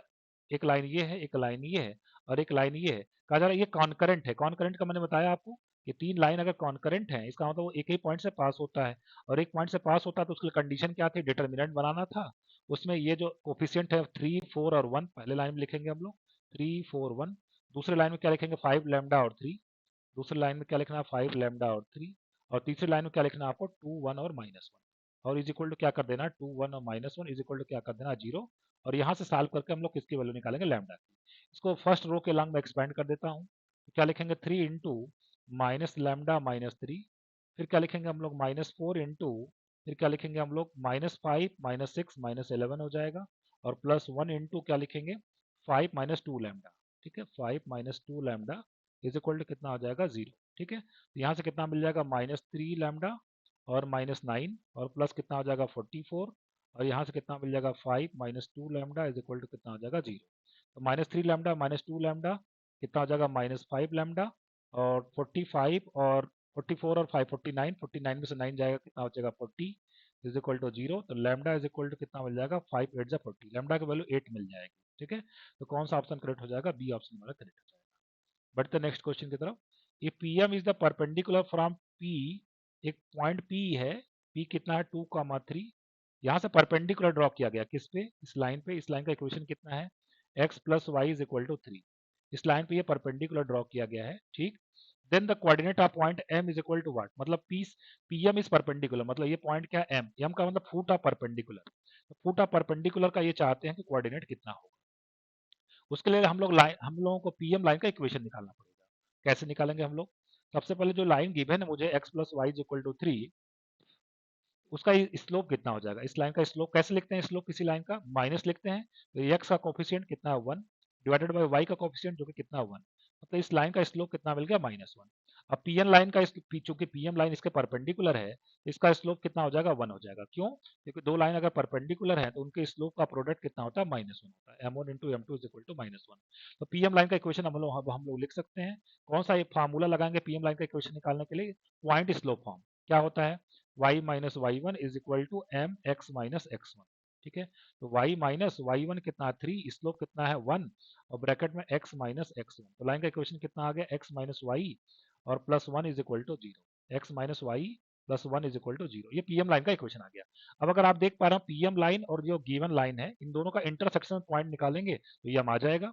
एक लाइन ये है, एक लाइन ये है, और एक लाइन ये है। कहा जा रहा है ये कॉन्करेंट है। कॉन्करेंट का मैंने बताया आपको, ये तीन लाइन अगर कॉन्करेंट है, इसका मतलब वो एक ही पॉइंट से पास होता है। और एक पॉइंट से पास होता है तो उसकी कंडीशन क्या थी? डिटर्मिनेंट बनाना था। उसमें ये जो कोफिशिएंट है 3, 4 और 1 पहले लाइन में लिखेंगे हम लोग, 3, 4, 1। दूसरे लाइन में क्या लिखेंगे? 5 लैम्डा और 3। दूसरी लाइन में क्या लिखना है? 5 लैम्डा और 3। और तीसरी लाइन में क्या लिखना है आपको? 2, 1 और -1। और इज इक्वल टू क्या कर देना? 2, 1 और -1 इज इक्वल टू क्या कर देना? 0। और यहाँ से सॉल्व करके हम लोग किसकी वैल्यू निकालेंगे? लैम्डा की। इसको फर्स्ट रो के लॉन्ग में एक्सपेंड कर देता हूँ। तो क्या लिखेंगे? 3 इंटू माइनस लैम्डा -3। फिर क्या लिखेंगे हम लोग? -4 इंटू, फिर क्या लिखेंगे हम लोग? -5, -6, -11 हो जाएगा। और +1 इंटू क्या लिखेंगे? 5 -2 लैम्डा, ठीक है। 5 -2 लैम्डा इज इक्वल टू कितना हो जाएगा? 0, ठीक है। तो यहाँ से कितना मिल जाएगा? -3 लैम्डा और -9 और प्लस कितना हो जाएगा? 44। और यहाँ से कितना मिल जाएगा? 5 -2 लैम्डा इज इक्वल टू कितना हो जाएगा? 0। तो -3 लैम्डा -2 लैम्डा कितना हो जाएगा? -5 लैम्डा। और 45 और 44 और 5 49, 49 में से 9 जाएगा, कितना हो जाएगा? 40 इज इक्वल टू 0। तो लैम्डा इज इक्वल टू कितना मिल जाएगा? 5 8 40, लैम्डा की वैल्यू 8 मिल जाएगी, ठीक है। तो कौन सा ऑप्शन करेक्ट हो जाएगा? बी ऑप्शन हमारा करेक्ट हो जाएगा। बढ़ते नेक्स्ट क्वेश्चन की तरफ। ये P M is the perpendicular from P, एक पॉइंट पी है, पी कितना है? 2, 3। यहाँ से परपेंडिकुलर ड्रॉ किया गया किस पे? इस लाइन पे। इस लाइन का इक्वेशन कितना है? x plus y is equal to 3। इस लाइन पे ये परपेंडिकुलर ड्रॉ किया गया है, ठीक। Then the coordinate of point m is equal to what? मतलब पी एम इज परपेंडिकुलर, मतलब ये पॉइंट क्या है? m का मतलब फुट ऑफ परपेंडिकुलर। तो फुट ऑफ परपेंडिकुलर का ये चाहते हैं कि कोऑर्डिनेट कितना होगा। उसके लिए हम लोगों को पीएम लाइन का इक्वेशन निकालना पड़ेगा। कैसे निकालेंगे हम लोग? सबसे पहले जो लाइन गिवन है मुझे x plus y is equal to 3, उसका स्लोप कितना हो जाएगा? इस लाइन का स्लोप कैसे लिखते हैं? स्लोप किसी लाइन का माइनस लिखते हैं। तो x का कोफिशिएंट कितना है? 1 डिवाइडेड बाय y का कोफिशिएंट जो कि कितना है? 1। मतलब इस लाइन का स्लोप कितना मिल गया? -1। अब पीएन लाइन का चूंकि पीएम लाइन इसके परपेंडिकुलर है, इसका स्लोप कितना हो जाएगा? 1 हो जाएगा। क्यों? क्योंकि दो लाइन अगर परपेंडिकुलर है तो उनके स्लोप का प्रोडक्ट कितना होता है? -1 होता है। m1 into m2 is equal to -1। तो पीएम लाइन का इक्वेशन हम लोग लिख सकते हैं। कौन सा फार्मूला लगाएंगे पीएम लाइन का इक्वेशन निकालने के लिए? Point slope form. क्या होता है? y minus Y one is equal to M x minus x one, ठीक है। तो y माइनस वाई वन कितना? 3, स्लोप कितना है? 1, और ब्रैकेट में x माइनस एक्स वन। तो लाइन का इक्वेशन कितना आ गया? x माइनस वाई और +1 is equal to 0। x minus y +1 is equal to 0। ये पीएम लाइन का इक्वेशन आ गया। अब अगर आप देख पा रहे हो पीएम लाइन और जो गिवन लाइन है, इन दोनों का इंटरसेक्शन पॉइंट निकालेंगे तो ये हम आ जाएगा।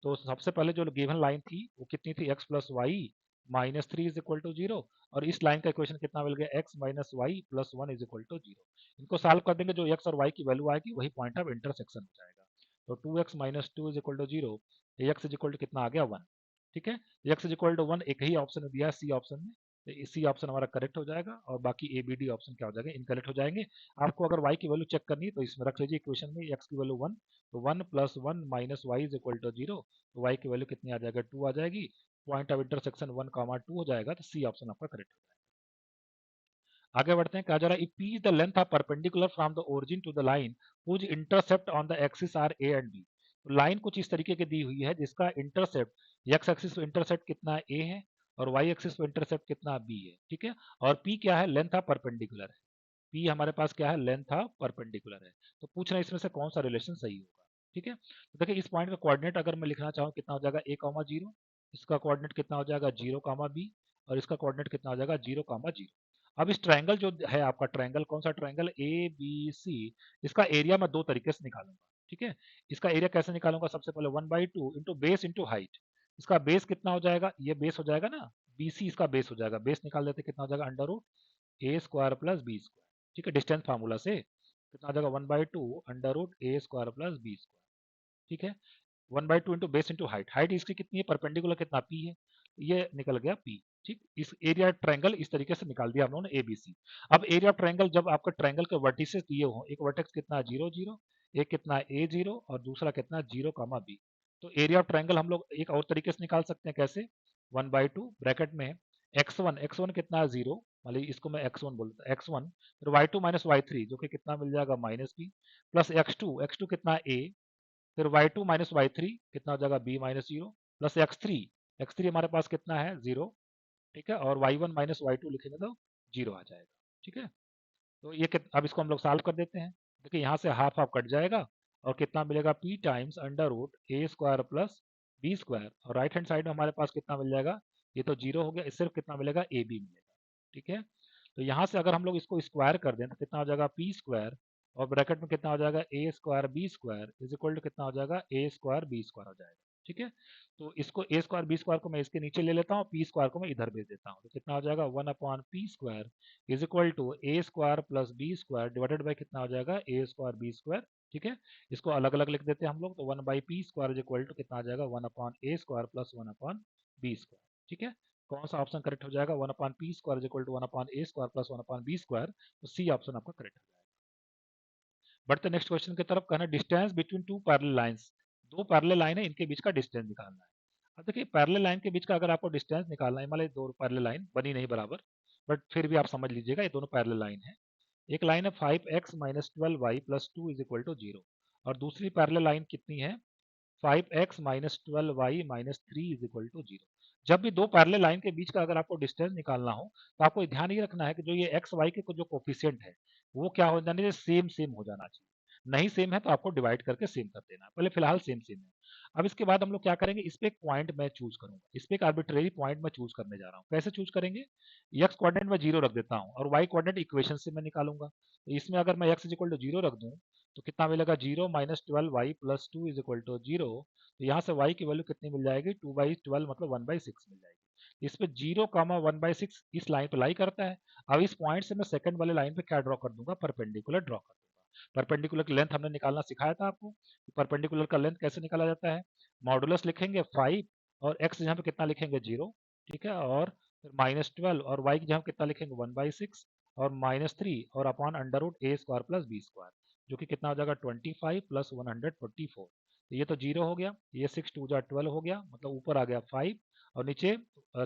तो सबसे पहले जो गिवन लाइन थी वो कितनी थी? x plus y -3 is equal to 0। और इस लाइन का इक्वेशन कितना मिल गया? x minus y +1 is equal to 0। इनको सॉल्व कर देंगे, जो x और y की वैल्यू आएगी वही पॉइंट ऑफ इंटरसेक्शन हो जाएगा। तो 2x minus 2 is equal to 0, x is equal to कितना आ गया? 1, ठीक है। x इज इक्वल टू 1 एक ही ऑप्शन दिया है सी ऑप्शन में, तो सी ऑप्शन हमारा करेक्ट हो जाएगा, और बाकी ए बी डी ऑप्शन क्या हो जाएगा? इनकरेक्ट हो जाएंगे। आपको अगर y की वैल्यू चेक करनी है तो इसमें रख लीजिए इक्वेशन में x की वैल्यू 1, तो 1 + 1 minus y is equal to 0। तो y की वैल्यू कितनी आ जाएगा? 2 आ जाएगी। पॉइंट ऑफ इंटरसेक्शन 1, 2 हो जाएगा, तो सी ऑप्शन आपका करेक्ट हो जाएगा। आगे बढ़ते हैं। कहा जा रहा है if p is the length of perpendicular from the origin to the line whose intercept on the axis are a and b। तो लाइन कुछ इस तरीके की दी हुई है जिसका इंटरसेप्ट एक्स एक्सिस पे इंटरसेप्ट कितना ए है और वाई एक्सिस पे इंटरसेप्ट कितना बी है, ठीक है। और पी क्या है, लेंथ ऑफ परपेंडिकुलर है। पी हमारे पास क्या है, लेंथ ऑफ परपेंडिकुलर है। तो पूछ रहे हैं इसमें से कौन सा रिलेशन सही होगा, ठीक है। तो देखिए इस पॉइंट का कोऑर्डिनेट अगर मैं लिखना चाहूँ कितना हो जाएगा a कॉमा जीरो, इसका कोऑर्डिनेट कितना हो जाएगा 0 कामा बी, और इसका कोऑर्डिनेट कितना हो जाएगा 0 कामा जीरो। अब इस ट्रायंगल जो है आपका ट्रायंगल, कौन सा ट्रायंगल, ए बी सी, इसका एरिया मैं दो तरीके से निकालूंगा, ठीक है। इसका एरिया कैसे निकालूंगा, सबसे पहले 1/2 इंटू बेस इंटू हाइट। इसका बेस कितना हो जाएगा, ये बेस हो जाएगा ना, BC इसका बेस हो जाएगा, बेस निकाल देते कितना हो जाएगा under root a square plus b square, ठीक है, डिस्टेंस फार्मूला से कितना हो जाएगा 1/2 under root a square plus b square, ठीक है। 1/2 into base into height, height इसकी कितनी है, परपेंडिकुलर कितना पी है, ये निकल गया पी, ठीक। इस एरिया ट्रायंगल इस तरीके से निकाल दिया हम लोगों ने एबीसी। अब एरिया ट्रायंगल जब आपका ट्रायंगल के वर्टिसेस दिए हो, एक वर्टेक्स कितना 0 0, एक कितना ए 0 और दूसरा कितना 0 कामा बी, तो एरिया ऑफ ट्रायंगल हम लोग एक और तरीके से निकाल सकते हैं, कैसे, 1/2 ब्रैकेट में x1 कितना है 0, मान लीजिए इसको मैं x1 बोलता हूँ, x1 फिर y2 माइनस y3 जो कि कितना मिल जाएगा माइनस बी, प्लस x2 कितना a, फिर y2 माइनस y3 कितना हो जाएगा b minus zero, plus x3 हमारे पास कितना है 0, ठीक है, और y1 माइनस y2 लिखेंगे तो 0 आ जाएगा, ठीक है। तो ये अब इसको हम लोग सॉल्व कर देते हैं। देखिए यहाँ से हाफ हाफ कट जाएगा और कितना मिलेगा p times under root a square plus b square, और राइट हैंड साइड में हमारे पास कितना मिल जाएगा, ये तो 0 हो गया, इस सिर्फ कितना मिलेगा ए बी मिलेगा, ठीक है। तो यहाँ से अगर हम लोग इसको स्क्वायर कर दें तो कितना हो जाएगा पी स्क्वायर, और ब्रैकेट में कितना हो जाएगा A square B square is equal to कितना हो जाएगा ए स्क्वायर बी स्क्वायर हो जाएगा, ठीक है। तो इसको ए स्क्वायर बी स्क्वायर को मैं इसके नीचे ले लेता हूँ, पी स्क्वायर को मैं इधर भेज देता हूँ, तो कितना हो जाएगा 1/p² is equal to a square plus b square divided by कितना हो जाएगा ए स्क्वायर बी स्क्वायर, ठीक है। इसको अलग अलग लिख देते हैं हम लोग, तो 1/p² इज इक्वल टू कितना आ जाएगा 1/a² प्लस 1/b², ठीक है। कौन सा ऑप्शन करेक्ट हो जाएगा, 1/p² is equal to 1/a² plus 1/b², तो सी ऑप्शन आपका करेक्ट हो जाएगा। बढ़ते नेक्स्ट क्वेश्चन की तरफ, कहना distance between two parallel lines, दो पैरेलल लाइन है इनके बीच का डिस्टेंस निकालना है। अब देखिए पैरेलल लाइन के बीच का अगर आपको डिस्टेंस निकालना है, मान लीजिए दो पैरेलल लाइन बनी नहीं बराबर, बट फिर भी आप समझ लीजिएगा ये दोनों पैरेलल लाइन है। एक लाइन है 5x minus 12y plus 2 is equal to 0, और दूसरी पैरेलल लाइन कितनी है 5x minus 12y minus 3 is equal to 0। जब भी दो पैरेलल लाइन के बीच का अगर आपको डिस्टेंस निकालना हो तो आपको ध्यान ये रखना है कि जो ये एक्स वाई के जो कोफिशिएंट है वो क्या हो जाना चाहिए, सेम सेम हो जाना चाहिए। नहीं सेम है तो आपको डिवाइड करके सेम कर देना है, पहले फिलहाल सेम सेम है। अब इसके बाद हम लोग क्या करेंगे, इस पे एक पॉइंट मैं चूज करूंगा, इस पे एक आर्बिट्रेरी पॉइंट मैं चूज करने जा रहा हूँ। कैसे चूज करेंगे, एक्स कोऑर्डिनेट में 0 रख देता हूँ और वाई कोऑर्डिनेट इक्वेशन से मैं निकालूंगा। तो इसमें अगर मैं एक्स इज इक्वल टू 0 रख दूं तो कितना मिलेगा 0 minus 12y plus 2 is equal to 0। तो यहाँ से y की वैल्यू कितनी मिल जाएगी 2/12 मतलब 1/6 मिल जाएगी। इस पे 0 कामा 1/6 इस लाइन पे लाई करता है। अब इस पॉइंट से मैं सेकंड वाले लाइन पे क्या ड्रॉ कर दूंगा, परपेंडिकुलर ड्रॉ कर दूंगा। परपेंडिकुलर की लेंथ हमने निकालना सिखाया था आपको, परपेंडिकुलर का लेंथ कैसे निकाला जाता है, मॉडुलस लिखेंगे 5 और x यहाँ पे कितना लिखेंगे 0, ठीक है, और फिर -12 और y की जगह कितना लिखेंगे 1/6 और -3 और upon under root a square plus b square, जो कि कितना हो जाएगा 25 प्लस 144। तो ये तो 0 हो गया, ये 6 2 जा 12 हो गया, मतलब ऊपर आ गया 5 और नीचे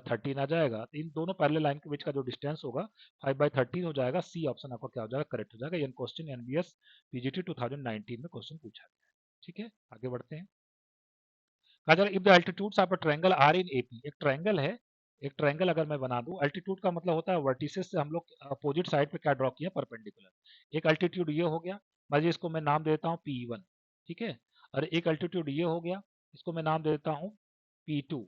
13 आ जाएगा। तो इन दोनों पैरेलल लाइन के बीच का जो डिस्टेंस होगा 5/13 हो जाएगा। सी ऑप्शन आपका क्या हो जाएगा, करेक्ट हो जाएगा। ये क्वेश्चन एनबीएस पीजीटी 2019 में क्वेश्चन पूछा गया है, ठीक है। आगे बढ़ते हैं। कहा जा रहा है if the altitudes of a triangle are in AP, एक ट्रायंगल है, एक ट्रायंगल अगर मैं बना दूं, अल्टीट्यूड का मतलब होता है वर्टिसेस से हम लोग अपोजिट साइड पे क्या ड्रॉ किया, परपेंडिकुलर। एक अल्टीट्यूड ये हो गया, मान लीजिए इसको मैं नाम दे देता हूँ P1, ठीक है, और एक अल्टीट्यूड ये हो गया, इसको मैं नाम दे देता हूँ P2,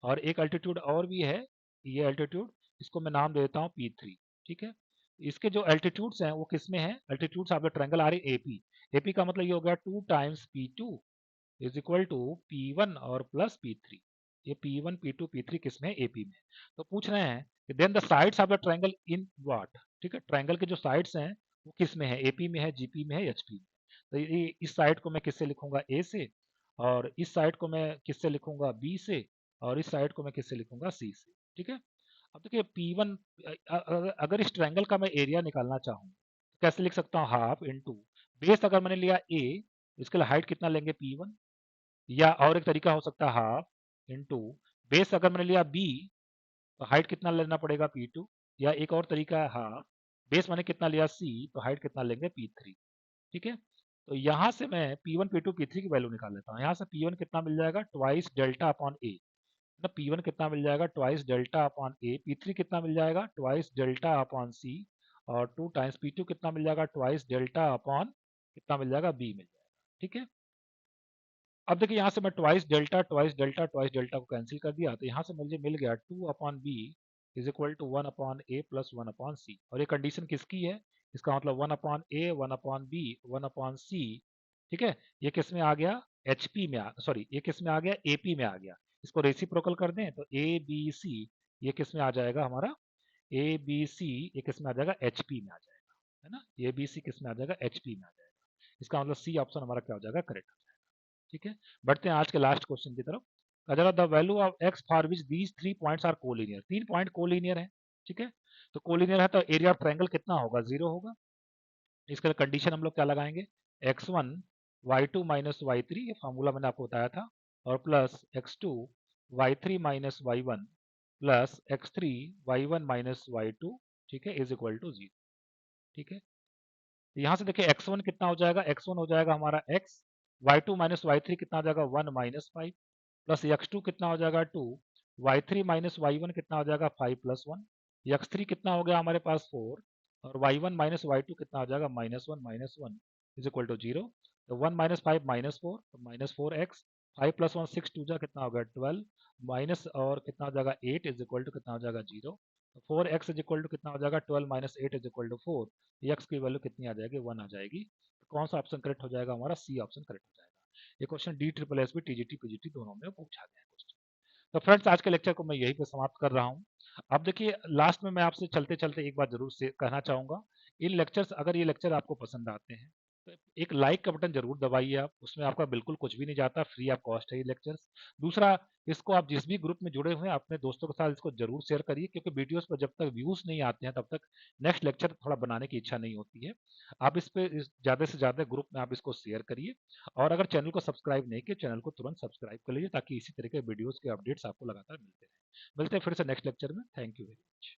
और एक अल्टीट्यूड और भी है, ये अल्टीट्यूड, इसको मैं नाम दे देता हूँ P3, ठीक है। इसके जो अल्टीट्यूड्स हैं वो किस में है, altitudes of the triangle are in AP, AP का मतलब ये हो गया 2 times P2 is equal to P1 और प्लस P3। ये P1 P2 P3 किसमें, एपी में। तो पूछ रहे हैं कि then the sides of the triangle in what, ठीक है, ट्रायंगल के जो साइड्स हैं वो किस में है, एपी में है, जीपी में है, एचपी में। तो ये इस साइड को मैं किससे लिखूंगा, ए से, और इस साइड को मैं किससे लिखूंगा, बी से, और इस साइड को मैं किससे लिखूंगा, सी से, ठीक है। अब देखिए P1 अगर इस ट्रायंगल का मैं एरिया निकालना चाहूँ तो कैसे लिख सकता हूँ, हाफ इंटू बेस अगर मैंने लिया ए, इसके लिए हाइट कितना लेंगे P1, या और एक तरीका हो सकता है हाफ इंटू बेस अगर मैंने लिया बी तो हाइट कितना लेना पड़ेगा P2, या एक और तरीका है हाफ बेस मैंने कितना लिया सी तो हाइट कितना लेंगे P3, ठीक है। तो यहाँ से मैं P1 P2 P3 की वैल्यू निकाल लेता हूँ। यहाँ से P1 कितना मिल जाएगा, ट्वाइस डेल्टा अपॉन ए, मतलब P1 कितना मिल जाएगा, ट्वाइस डेल्टा अपॉन ए। P3 कितना मिल जाएगा, ट्वाइस डेल्टा अपॉन सी। और 2 टाइम्स P2 कितना मिल जाएगा, ट्वाइस डेल्टा अपॉन कितना मिल जाएगा, बी मिल जाएगा। ठीक है, अब देखिए यहाँ से मैं twice delta twice delta twice delta को कैंसिल कर दिया, तो यहाँ से मुझे मिल गया 2 upon B is equal to 1 upon A plus 1 upon C. और ये कंडीशन किसकी है, इसका मतलब 1 upon A, 1 upon B, 1 upon C. ठीक है, ये किस में आ गया, एचपी में सॉरी ये किस में आ गया, एपी में आ गया। इसको रेसिप्रोकल कर दें तो ए बी सी, ये किस में आ जाएगा हमारा, ए बी सी, ये किस में आ जाएगा, एचपी में आ जाएगा, है ना। ए बी सी किस में आ जाएगा, एचपी में आ जाएगा। इसका मतलब सी ऑप्शन हमारा क्या हो जाएगा, करेक्ट। ठीक है, बढ़ते हैं आज के लास्ट क्वेश्चन की तरफ। Consider the value of x for which these 3 points are collinear. 3 point collinear है। ठीक है, तो कोलिनियर है तो एरिया ऑफ ट्रायंगल कितना होगा, 0 होगा। इसका कंडीशन हम लोग क्या लगाएंगे, x1 y2 माइनस y3, ये फार्मूला मैंने आपको बताया था, और plus x2 y3 minus y1 plus x3 y1 minus y2, ठीक है, इज इक्वल टू 0। ठीक है, तो यहाँ से देखिए x1 कितना हो जाएगा, x1 हो जाएगा हमारा x, y2 माइनस y3 कितना हो जाएगा 1 माइनस 5, प्लस x2 कितना हो जाएगा 2, y3 माइनस y1 कितना हो जाएगा 5 प्लस 1, x3 कितना हो गया हमारे पास 4, और y1 माइनस y2 कितना हो जाएगा minus one is equal to 0। तो 1 माइनस 5 माइनस 4, तो माइनस 4x, 5 प्लस 1 6 2 जा कितना हो गया 12, माइनस और कितना हो जाएगा 8 इज इक्वल टू कितना हो जाएगा 0। तो 4x इज इक्वल टू कितना हो जाएगा 12 minus 8 is equal to 4, x की वैल्यू कितनी आ जाएगी, 1 आ जाएगी। तो कौन सा ऑप्शन करेक्ट हो जाएगा हमारा, सी ऑप्शन करेक्ट हो जाएगा। ये question D triple S B TGT PGT दोनों में पूछा गया क्वेश्चन। तो फ्रेंड्स आज के लेक्चर को मैं यहीं पे समाप्त कर रहा हूँ। अब देखिए लास्ट में मैं आपसे चलते चलते एक बात जरूर से कहना चाहूंगा, इन लेक्चर्स, अगर ये लेक्चर आपको पसंद आते हैं तो एक लाइक का बटन जरूर दबाइए आप, उसमें आपका बिल्कुल कुछ भी नहीं जाता, फ्री ऑफ कॉस्ट है ये लेक्चर्स। दूसरा, इसको आप जिस भी ग्रुप में जुड़े हुए हैं अपने दोस्तों के साथ इसको जरूर शेयर करिए, क्योंकि वीडियोस पर जब तक व्यूज नहीं आते हैं तब तक नेक्स्ट लेक्चर थोड़ा बनाने की इच्छा नहीं होती है। आप इस पे ज्यादा से ज्यादा ग्रुप में आप इसको शेयर करिए, और अगर चैनल को सब्सक्राइब नहीं किया, चैनल को तुरंत सब्सक्राइब कर लीजिए, ताकि इसी तरह के वीडियोस के अपडेट्स आपको लगातार मिलते रहे। मिलते हैं फिर से नेक्स्ट लेक्चर में। Thank you very much.